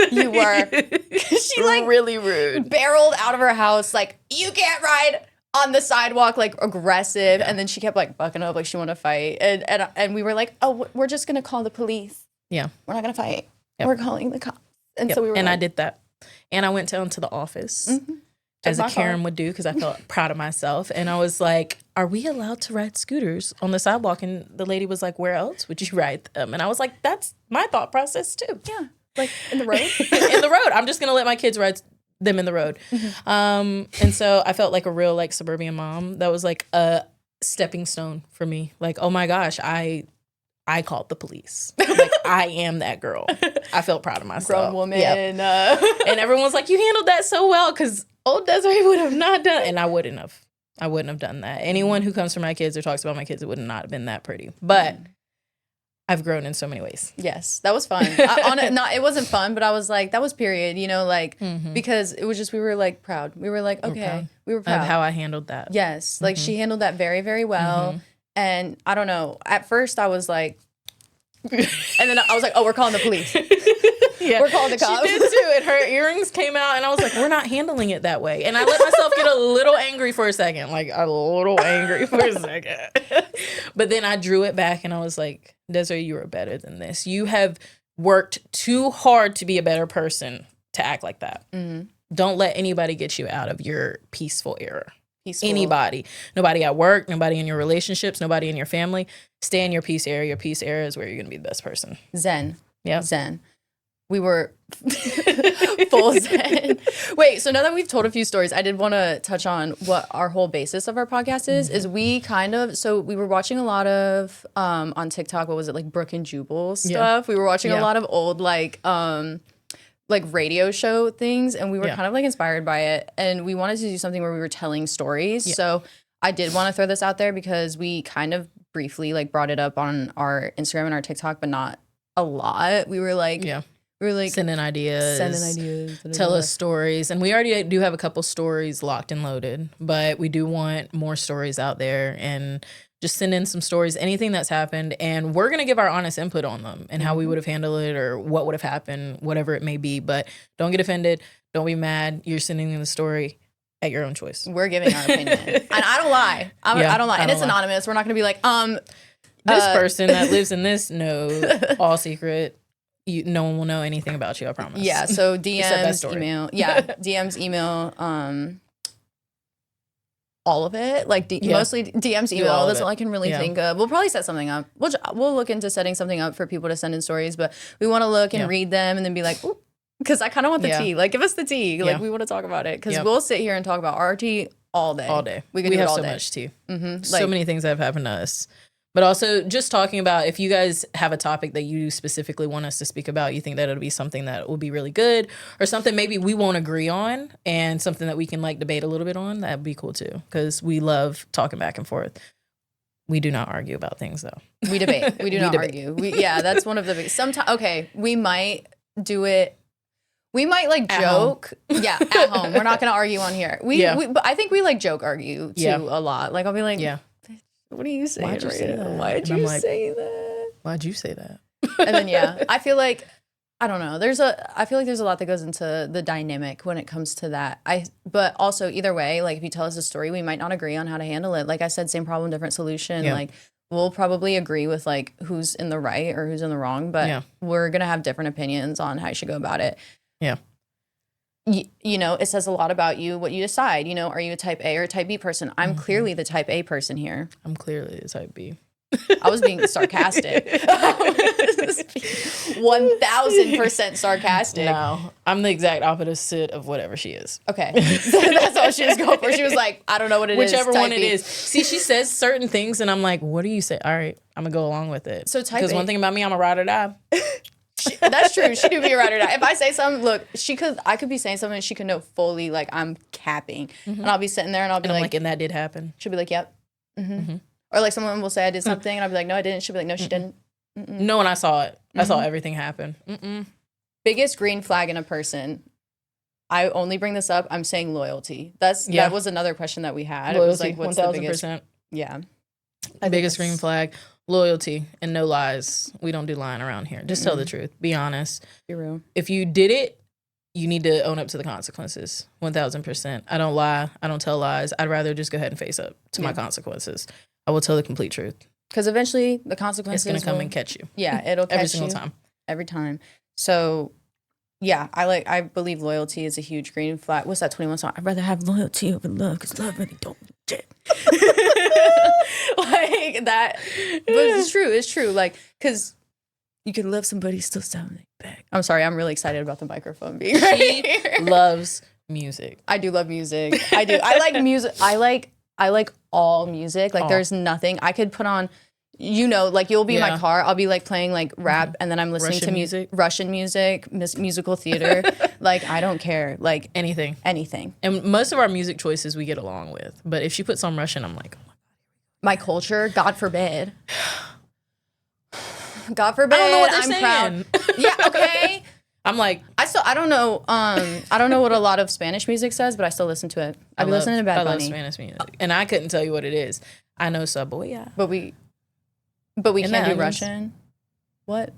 You were. She like really rude. Barreled out of her house like, you can't ride on the sidewalk, like aggressive. Yeah. And then she kept like bucking up like she wanted to fight. And we were like, oh, we're just gonna call the police. Yeah. We're not gonna fight. Yep. We're calling the cops. And so we were. And I did that. And I went down to the office as a Karen would do, because I felt proud of myself. And I was like, are we allowed to ride scooters on the sidewalk? And the lady was like, where else would you ride them? And I was like, that's my thought process too. Yeah. Like in the road? In the road. I'm just going to let my kids ride them in the road. And so I felt like a real like suburban mom. That was like a stepping stone for me. Like, oh my gosh, I called the police. Like, I am that girl. I felt proud of myself. Grown woman. Yep. And everyone was like, you handled that so well, because old Desiree would have not done. And I wouldn't have done that. Anyone who comes from my kids or talks about my kids, it would not have been that pretty. But I've grown in so many ways. Yes, that was fun. It wasn't fun, but I was like, that was period, you know, like, because it was just, we were like proud. We were like, okay, we were proud of how I handled that. Yes, like she handled that very, very well. And I don't know, at first I was like, and then I was like, oh, we're calling the police. We're calling the cops. She did too, and her earrings came out, and I was like, we're not handling it that way. And I let myself get a little angry for a second, But then I drew it back, and I was like, Desiree, you are better than this. You have worked too hard to be a better person to act like that. Don't let anybody get you out of your peaceful era. Anybody. Nobody at work, nobody in your relationships, nobody in your family. Stay in your peace era. Your peace era is where you're going to be the best person. Zen. Yeah. Zen. We were full people said. Wait, so now that we've told a few stories, I did want to touch on what our whole basis of our podcast is we we were watching a lot of on TikTok, what was it, like Brooke and Jubal stuff. We were watching a lot of old like radio show things, and we were kind of like inspired by it, and we wanted to do something where we were telling stories. So I did want to throw this out there because we kind of briefly like brought it up on our Instagram and our TikTok, but not a lot. We were like send in ideas, tell us stories, and we already do have a couple stories locked and loaded, but we do want more stories out there, and just send in some stories, anything that's happened, and we're gonna give our honest input on them and how we would have handled it or what would have happened, whatever it may be. But don't get offended, don't be mad. You're sending in the story at your own choice. We're giving our opinion, and I don't lie. I don't lie, and it's anonymous. We're not gonna be like this person that lives in this node, all secret. No one will know anything about you, I promise. Yeah, so DMs, email. Yeah, DMs, email, all of it. Like mostly DMs, email. That's all I can really think of. We'll probably set something up. We'll look into setting something up for people to send in stories, but we want to look and read them and then be like, ooh, because I kind of want the tea. Like, give us the tea. Like, we want to talk about it because we'll sit here and talk about our tea all day. All day. We do have it all so day. much tea. So many things that have happened to us. But also just talking about if you guys have a topic that you specifically want us to speak about, you think that it'll be something that will be really good or something maybe we won't agree on and something that we can like debate a little bit on, that'd be cool too. Because we love talking back and forth. We do not argue about things though. We debate. We do not argue. That's one of the big, sometimes, okay, we might do it. We might like joke. At home. We're not going to argue on here. But I think we like joke argue too a lot. Like I'll be like, what are you saying? Why'd you say that? Why'd you say that? Why'd you say that? And then I feel like I don't know. I feel like there's a lot that goes into the dynamic when it comes to that. But also either way, like if you tell us a story, we might not agree on how to handle it. Like I said, same problem, different solution. Yeah. Like we'll probably agree with like who's in the right or who's in the wrong, but we're gonna have different opinions on how you should go about it. Yeah. You know, it says a lot about you, what you decide. You know, are you a type A or a type B person? I'm clearly the type A person here. I'm clearly the type B. I was being sarcastic. 1000% sarcastic. No, I'm the exact opposite of whatever she is. Okay. That's all she was going for. She was like, I don't know what it is. Whichever one it is. See, she says certain things and I'm like, what do you say? All right, I'm going to go along with it. So type A. Because one thing about me, I'm a ride or die. That's true. She do be a ride or die. If I say something, look, I could be saying something and she could know fully like I'm capping. And I'll be sitting there and I'll be like, and that did happen. She'll be like, yep. Or like someone will say I did something and I'll be like, no, I didn't. She'll be like, no, she didn't. No, and I saw it. I saw everything happen. Biggest green flag in a person. I only bring this up. I'm saying loyalty. That was another question that we had. Loyalty, it was like, what's 1000%. the biggest? Yeah. Biggest green flag, loyalty and no lies. We don't do lying around here. Just tell the truth. Be honest. Be real. If you did it, you need to own up to the consequences. 1000%. I don't lie. I don't tell lies. I'd rather just go ahead and face up to my consequences. I will tell the complete truth. Because eventually the consequences it's going to come and catch you. Yeah, it'll catch every single time. Every time. So, yeah, I believe loyalty is a huge green flag. What's that 21 song? I'd rather have loyalty over love because love really don't shit. Like that. But it's true. It's true. Like, because you can love somebody still sound like back. I'm sorry. I'm really excited about the microphone being right here. Loves music. I do love music. I do. I like music. I like all music. Like there's nothing I could put on, you know, like you'll be in my car. I'll be like playing like rap and then I'm listening to music, Russian music, musical theater. Like I don't care. Like anything. And most of our music choices we get along with. But if she puts on Russian, I'm like, oh my God. My culture, God forbid. God forbid. I don't know what they're saying. Proud. Yeah, okay. I'm like, I don't know what a lot of Spanish music says, but I still listen to it. I've been listening to Bad Bunny. I love Spanish music. And I couldn't tell you what it is. I know Saboya. But we can't do Russian. What?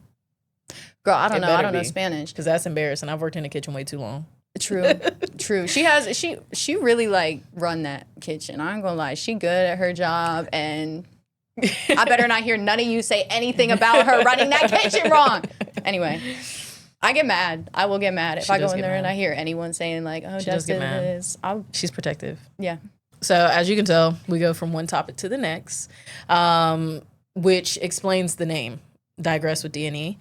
Girl, I don't know. I don't know Spanish. Because that's embarrassing. I've worked in the kitchen way too long. True. She really like run that kitchen. I ain't gonna lie. She good at her job and I better not hear none of you say anything about her running that kitchen wrong. Anyway. I get mad. I will get mad if I go in there and I hear anyone saying like, "Oh, Des did this." She's protective. Yeah. So as you can tell, we go from one topic to the next, which explains the name. Digress with D&E.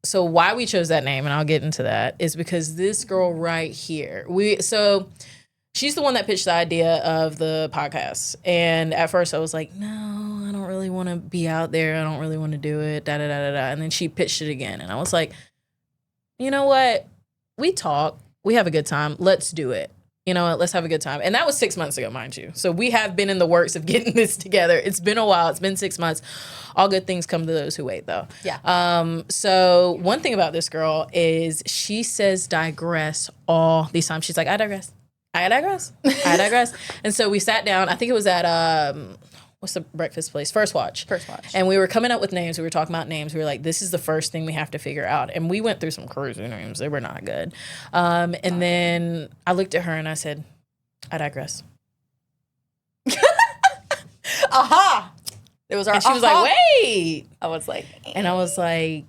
So why we chose that name, and I'll get into that, is because this girl right here, so she's the one that pitched the idea of the podcast. And at first I was like, no, I don't really want to be out there. I don't really want to do it, da-da-da-da-da. And then she pitched it again. And I was like, you know what? We talk. We have a good time. Let's do it. You know what? Let's have a good time. And that was 6 months ago, mind you. So we have been in the works of getting this together. It's been a while. It's been 6 months. All good things come to those who wait, though. Yeah. So one thing about this girl is she says digress all these times. She's like, I digress. I digress. I digress. And so we sat down. I think it was at what's the breakfast place? First Watch. First Watch. And we were coming up with names. We were talking about names. We were like, this is the first thing we have to figure out. And we went through some crazy names. They were not good. And then I looked at her and I said, I digress. Aha! It was our. And she was like, wait. I was like, And I was like,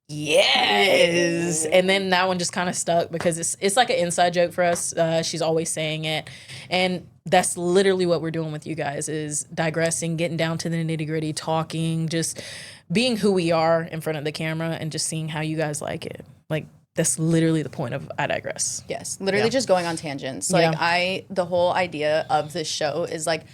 yes. And then that one just kind of stuck because it's like an inside joke for us. She's always saying it. And that's literally what we're doing with you guys is digressing, getting down to the nitty gritty, talking, just being who we are in front of the camera and just seeing how you guys like it. Like, that's literally the point of I digress. yes, literally just going on tangents. Like the whole idea of this show is like,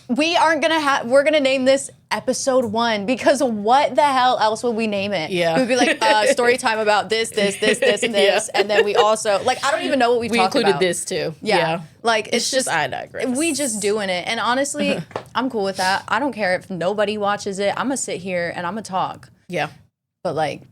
we're gonna name this episode 1 because what the hell else would we name it? Yeah. We'd be like, story time about this, and this. Yeah. And then we also, like, I don't even know what we talked included about. this too. Yeah. Like, it's just I digress. We just doing it. And honestly, I'm cool with that. I don't care if nobody watches it. I'm gonna sit here and I'm gonna talk. Yeah. But like,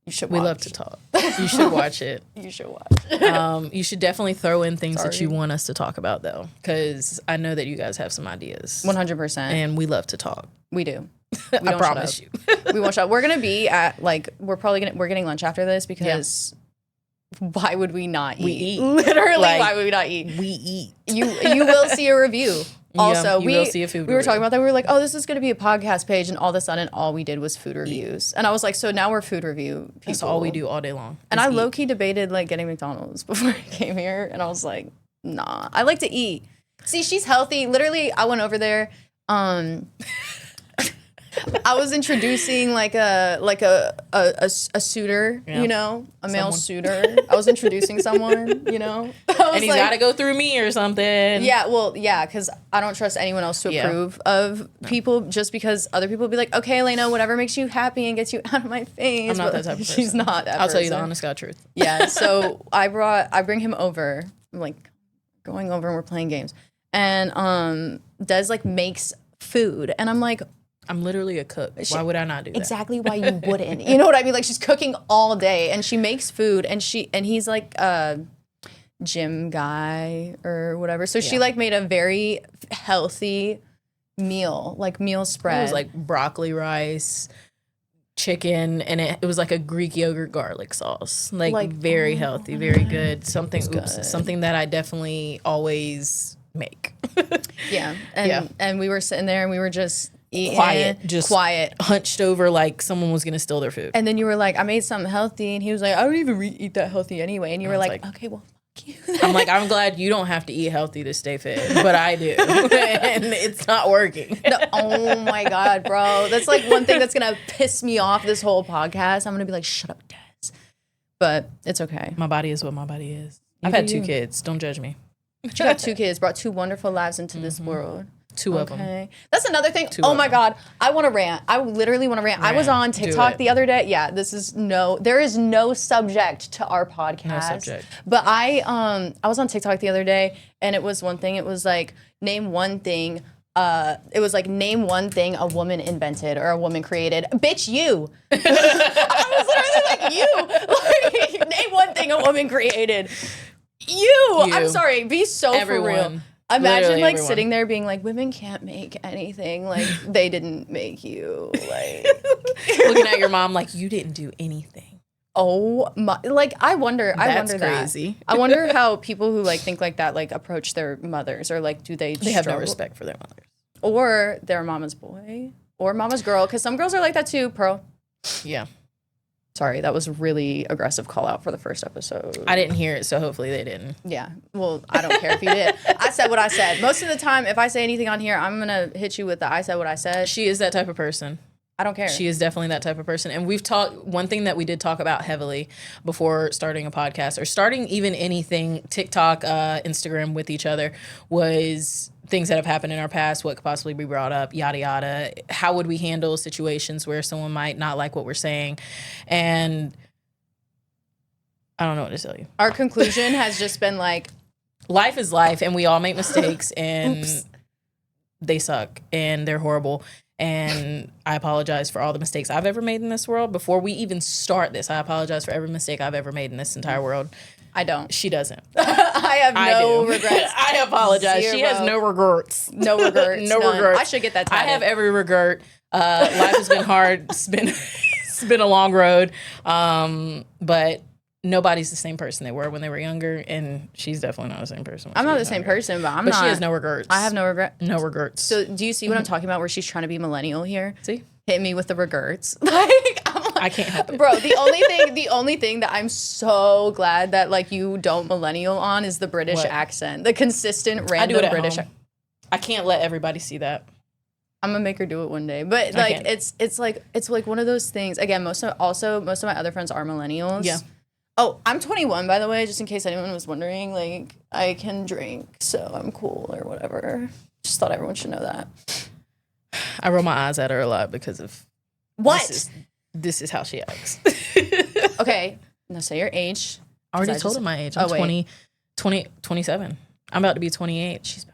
you should watch. We love to talk. You should watch it. You should watch. You should definitely throw in things that Sorry. you want us to talk about, though, because I know that you guys have some ideas. 100%. And we love to talk. We do. We I promise you. We won't shut up. We're gonna be at like we're getting lunch after this because why would we not eat? We eat. Literally, Like, why would we not eat? We eat. You will see a review. Also, you will see a food we were review. talking about that. We were like, oh, this is going to be a podcast page. And all of a sudden, all we did was food reviews. And I was like, so now we're food review people. That's all we do all day long. And I low-key debated like getting McDonald's before I came here. And I was like, nah, I like to eat. See, she's healthy. Literally, I went over there. I was introducing like a suitor, Yeah. you know, a male Someone. suitor. I was introducing someone, you know. And he's got to go through me or something. Yeah, well, yeah, because I don't trust anyone else to approve of people just because other people will be like, okay, Elena, whatever makes you happy and gets you out of my face. I'm not But that type of person. She's not that I'll tell you the person. honest God truth. Yeah, so I bring him over. I'm like going over and we're playing games. And Des like makes food. And I'm like, I'm literally a cook. Why would I not do that? exactly why you wouldn't. You know what I mean? Like she's cooking all day and she makes food and he's like a gym guy or whatever. So she like made a very healthy meal, like meal spread. It was like broccoli, rice, chicken, and it was like a Greek yogurt garlic sauce. Like very healthy, very good. Something that I definitely always make. Yeah. And we were sitting there and we were just eating quiet. Hunched over like someone was gonna steal their food. And then you were like, I made something healthy. And he was like, I don't even eat that healthy anyway. And you were like, okay, well, fuck you. I'm like, I'm glad you don't have to eat healthy to stay fit, but I do. And it's not working. No, oh my God, bro. That's like one thing that's going to piss me off this whole podcast. I'm going to be like, shut up, Des. But it's okay. My body is what my body is. I've had 2 kids. Don't judge me. You got 2 kids, brought 2 wonderful lives into this world. 2 of them. That's another thing. Oh my God. I want to rant. I literally want to rant. I was on TikTok the other day. Yeah, there is no subject to our podcast. No subject. But I was on TikTok the other day and it was one thing. It was like, name one thing. It was like, name one thing a woman invented or a woman created. Bitch, you. I was literally like, you. Like, name one thing a woman created. You. I'm sorry. Be so for real. Imagine Literally like everyone. sitting there being like, women can't make anything. Like they didn't make you. Like Looking at your mom like you didn't do anything. oh my, like I wonder That's that. crazy. I wonder how people who like think like that like approach their mothers or like do they They have no struggle? respect for their mothers. Or their mama's boy or mama's girl because some girls are like that too. Pearl. Yeah. Sorry, that was a really aggressive call out for the first episode. I didn't hear it, so hopefully they didn't. Yeah. Well, I don't care if you did. I said what I said. Most of the time, if I say anything on here, I'm going to hit you with the I said what I said. She is that type of person. I don't care. She is definitely that type of person. And we've talked, one thing that we did talk about heavily before starting a podcast or starting even anything, TikTok, Instagram with each other, was things that have happened in our past, what could possibly be brought up, yada, yada. How would we handle situations where someone might not like what we're saying? And I don't know what to tell you. Our conclusion has just been like, life is life, and we all make mistakes, and they suck, and they're horrible. And I apologize for all the mistakes I've ever made in this world. Before we even start this, I apologize for every mistake I've ever made in this entire world. I don't. She doesn't. I have no regrets. I apologize. Zero. She has no regrets. No regrets. No none. regrets. I should get that tatted. I have every regret. Life has been hard. It's been a long road. But nobody's the same person they were when they were younger, and she's definitely not the same person. I'm not the same person, but she has no regrets. I have no regret. No regrets. So do you see what I'm talking about? Where she's trying to be millennial here? See, hit me with the regrets. Like, I'm like, I can't help it, bro. The only thing that I'm so glad that like you don't millennial on is the British accent, the consistent random I do it British. Home. I can't let everybody see that. I'm gonna make her do it one day, but like it's like one of those things. Again, most of my other friends are millennials. Yeah. Oh, I'm 21, by the way, just in case anyone was wondering. Like, I can drink, so I'm cool or whatever. Just thought everyone should know that. I roll my eyes at her a lot because of what? This is how she acts. Okay, now say your age. I already told her my age. I'm 27. I'm about to be 28.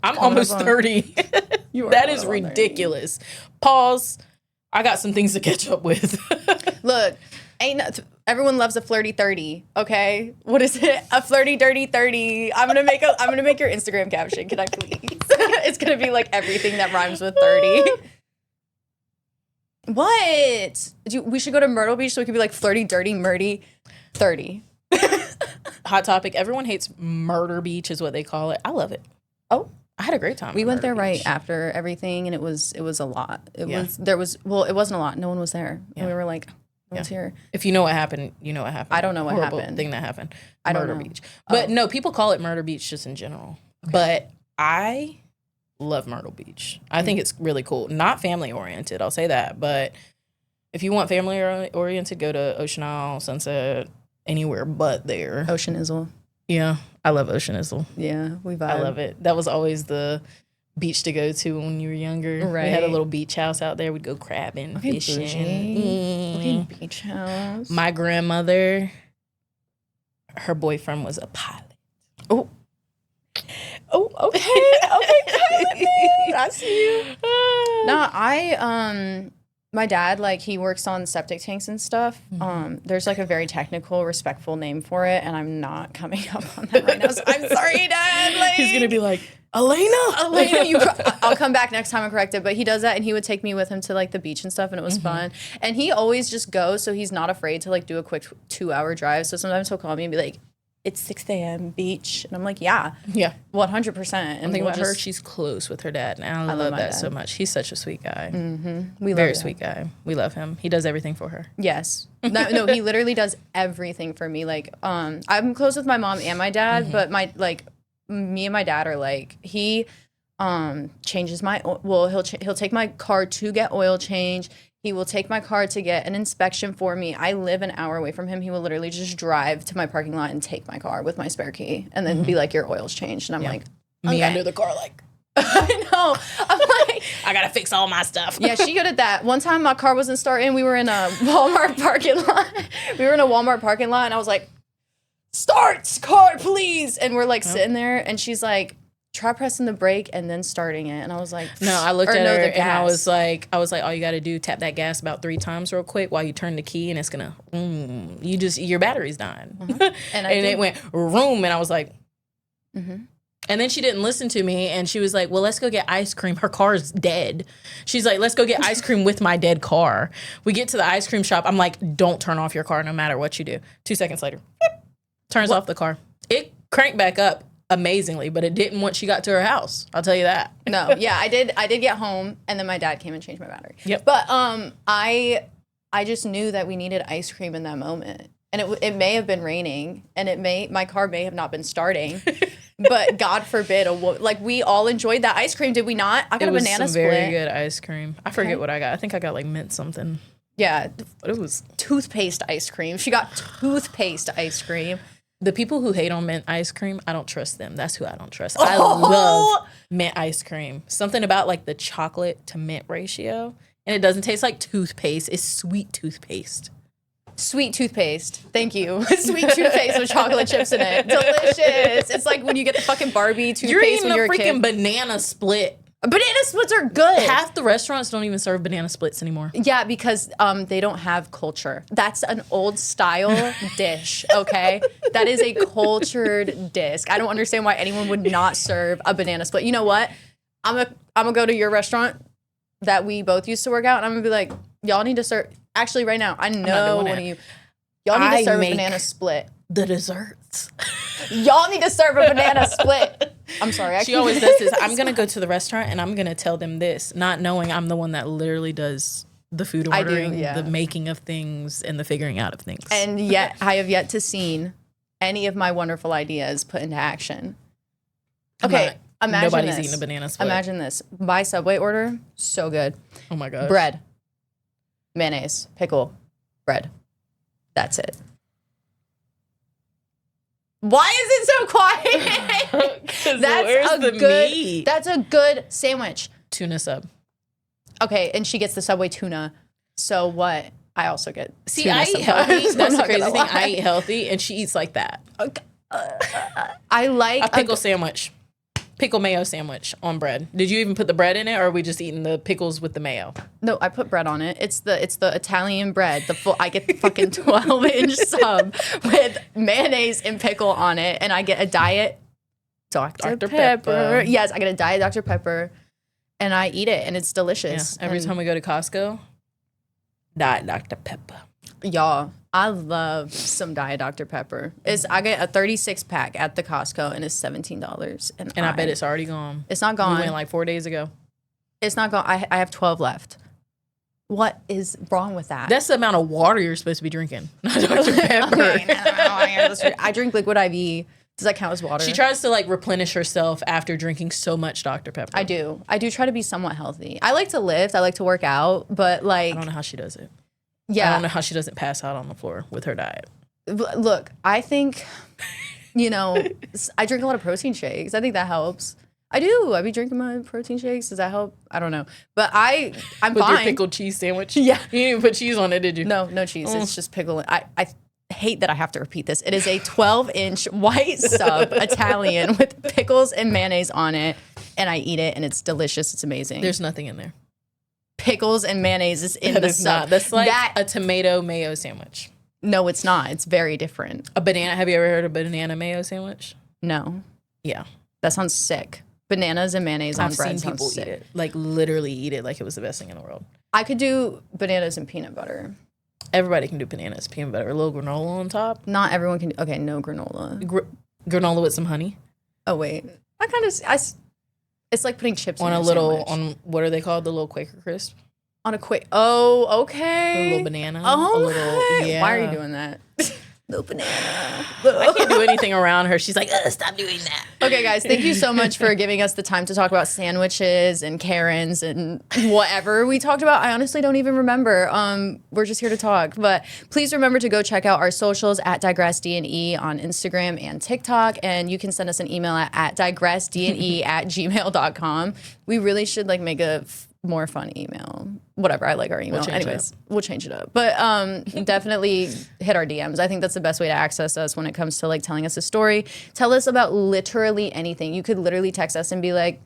I'm almost 30. That is ridiculous. Pause. I got some things to catch up with. Look, everyone loves a flirty 30, okay? What is it? A flirty dirty 30. I'm gonna make your Instagram caption. Can I please? It's gonna be like everything that rhymes with 30. What? We should go to Myrtle Beach so we could be like flirty dirty murdy 30. Hot topic. Everyone hates Murder Beach is what they call it. I love it. Oh, I had a great time. We went there right after everything, and it was a lot. It wasn't a lot. No one was there. And we were like, no one's here. If you know what happened, you know what happened. I don't know what Horrible happened. Thing that happened. I don't Murder know. Beach. But no, people call it Murder Beach just in general. Okay. But I love Myrtle Beach. I think it's really cool. Not family oriented, I'll say that. But if you want family oriented, go to Ocean Isle, Sunset, anywhere but there. Ocean Isle. Yeah, I love Ocean Isle. Yeah, we vibe. I love it. That was always the beach to go to when you were younger. Right. We had a little beach house out there. We'd go crabbing, fishing. Beach house. My grandmother, her boyfriend was a pilot. Oh, okay. I see you. No, my dad, like, he works on septic tanks and stuff. There's, like, a very technical, respectful name for it, and I'm not coming up on that right now, so I'm sorry, Dad. Like, he's going to be like, Elena, I'll come back next time and correct it. But he does that, and he would take me with him to, like, the beach and stuff, and it was fun. And he always just goes, so he's not afraid to, like, do a quick 2-hour drive. So sometimes he'll call me and be like, it's 6 a.m. beach. And I'm like, yeah, 100%. And I'm thinking about her. She's close with her dad. And I love that so much. He's such a sweet guy. We love Very sweet guy. We love him. He does everything for her. Yes. No, he literally does everything for me. Like, I'm close with my mom and my dad, but me and my dad are like, he changes he'll take my car to get oil change. He will take my car to get an inspection for me. I live an hour away from him. He will literally just drive to my parking lot and take my car with my spare key and then be like, your oil's changed. And I'm like, me under the car, like, I know. I'm like, I got to fix all my stuff. Yeah, she good at that. One time my car wasn't starting. We were in a Walmart parking lot. And I was like, start car, please. And we're like sitting there and she's like, try pressing the brake and then starting it. And I was like, no, I looked at her and I was like, all you got to do, tap that gas about 3 times real quick while you turn the key and it's going to, your battery's dying. And it went room and I was like, and then she didn't listen to me and she was like, well, let's go get ice cream. Her car's dead. She's like, let's go get ice cream with my dead car. We get to the ice cream shop. I'm like, don't turn off your car no matter what you do. 2 seconds later, turns off the car. It cranked back up amazingly, but it didn't once she got to her house. I'll tell you that. No, yeah, I did get home and then my dad came and changed my battery. Yep. But I just knew that we needed ice cream in that moment. And it may have been raining and my car may have not been starting. but God forbid, like we all enjoyed that ice cream, did we not? I got a banana split. Very good ice cream. I forget what I got. I think I got like mint something. Yeah, but it was toothpaste ice cream. She got toothpaste ice cream. The people who hate on mint ice cream, I don't trust them. That's who I don't trust. I love mint ice cream. Something about like the chocolate to mint ratio. And it doesn't taste like toothpaste. It's sweet toothpaste. Sweet toothpaste. Thank you. Sweet toothpaste with chocolate chips in it. Delicious. It's like when you get the fucking Barbie toothpaste when you're a kid. You're eating a freaking banana split. Banana splits are good. Half the restaurants don't even serve banana splits anymore. Yeah, because they don't have culture. That's an old style dish, okay? That is a cultured dish. I don't understand why anyone would not serve a banana split. You know what? I'm gonna go to your restaurant that we both used to work out, and I'm gonna be like, y'all need to serve. Actually, right now, I know one of you. Y'all need to serve a banana split. The desserts. Y'all need to serve a banana split. I'm sorry. She always does this. I'm going to go to the restaurant and I'm going to tell them this, not knowing I'm the one that literally does the food ordering, the making of things, and the figuring out of things. And yet, I have yet to seen any of my wonderful ideas put into action. Okay, imagine nobody's this. eating a banana split. Imagine this. Buy Subway order. So good. Oh my gosh. Bread. Mayonnaise. Pickle. Bread. That's it. Why is it so quiet? That's a good sandwich. Tuna sub. Okay, and she gets the Subway tuna. So what? I also get. See, I eat healthy. That's the crazy thing. I eat healthy, and she eats like that. Okay. I like a pickle sandwich. Pickle mayo sandwich on bread. Did you even put the bread in it, or are we just eating the pickles with the mayo? No, I put bread on it. It's the Italian bread. I get the fucking 12-inch sub with mayonnaise and pickle on it, and I get a diet Dr. Pepper. Yes, I get a diet Dr. Pepper, and I eat it, and it's delicious. Yeah, every time we go to Costco, diet Dr. Pepper. Y'all, I love some Diet Dr. Pepper. I get a 36-pack at the Costco, and it's $17. And I bet it's already gone. It's not gone. We went like 4 days ago. It's not gone. I have 12 left. What is wrong with that? That's the amount of water you're supposed to be drinking, not Dr. Pepper. Okay, I drink liquid IV. Does that count as water? She tries to like replenish herself after drinking so much Dr. Pepper. I do try to be somewhat healthy. I like to lift. I like to work out, but like... I don't know how she does it. Yeah. I don't know how she doesn't pass out on the floor with her diet. Look, I think, I drink a lot of protein shakes. I think that helps. I do. I be drinking my protein shakes. Does that help? I don't know. But I'm with fine. With your pickled cheese sandwich? Yeah. You didn't even put cheese on it, did you? No cheese. It's just pickle. I hate that I have to repeat this. It is a 12-inch white sub Italian with pickles and mayonnaise on it. And I eat it, and it's delicious. It's amazing. There's nothing in there. Pickles and mayonnaise is in the sub. That's like a tomato mayo sandwich. No, it's not. It's very different. A banana. Have you ever heard of a banana mayo sandwich? No. Yeah. That sounds sick. Bananas and mayonnaise on bread. I've seen people eat it. Like literally eat it like it was the best thing in the world. I could do bananas and peanut butter. Everybody can do bananas, peanut butter, a little granola on top. Not everyone can. Okay, no granola. Granola with some honey. Oh wait, it's like putting chips on in a little sandwich. On what are they called? The little Quaker crisp. On a quick. Oh, okay. A little banana. Oh, a little. Yeah. Why are you doing that? No banana. I can't do anything around her. She's like, stop doing that. Okay, guys, thank you so much for giving us the time to talk about sandwiches and Karens and whatever we talked about. I honestly don't even remember. We're just here to talk. But please remember to go check out our socials at DigressDNE on Instagram and TikTok. And you can send us an email at digressdne@gmail.com. We really should make a more fun email. Whatever, I like our email. We'll change it up. But definitely hit our DMs. I think that's the best way to access us when it comes to telling us a story. Tell us about literally anything. You could literally text us and be like,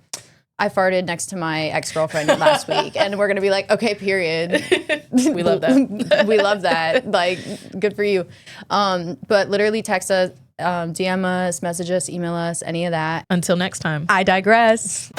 I farted next to my ex-girlfriend last week. And we're going to be like, okay, period. We love that. We love that. Good for you. But literally text us, DM us, message us, email us, any of that. Until next time. I digress.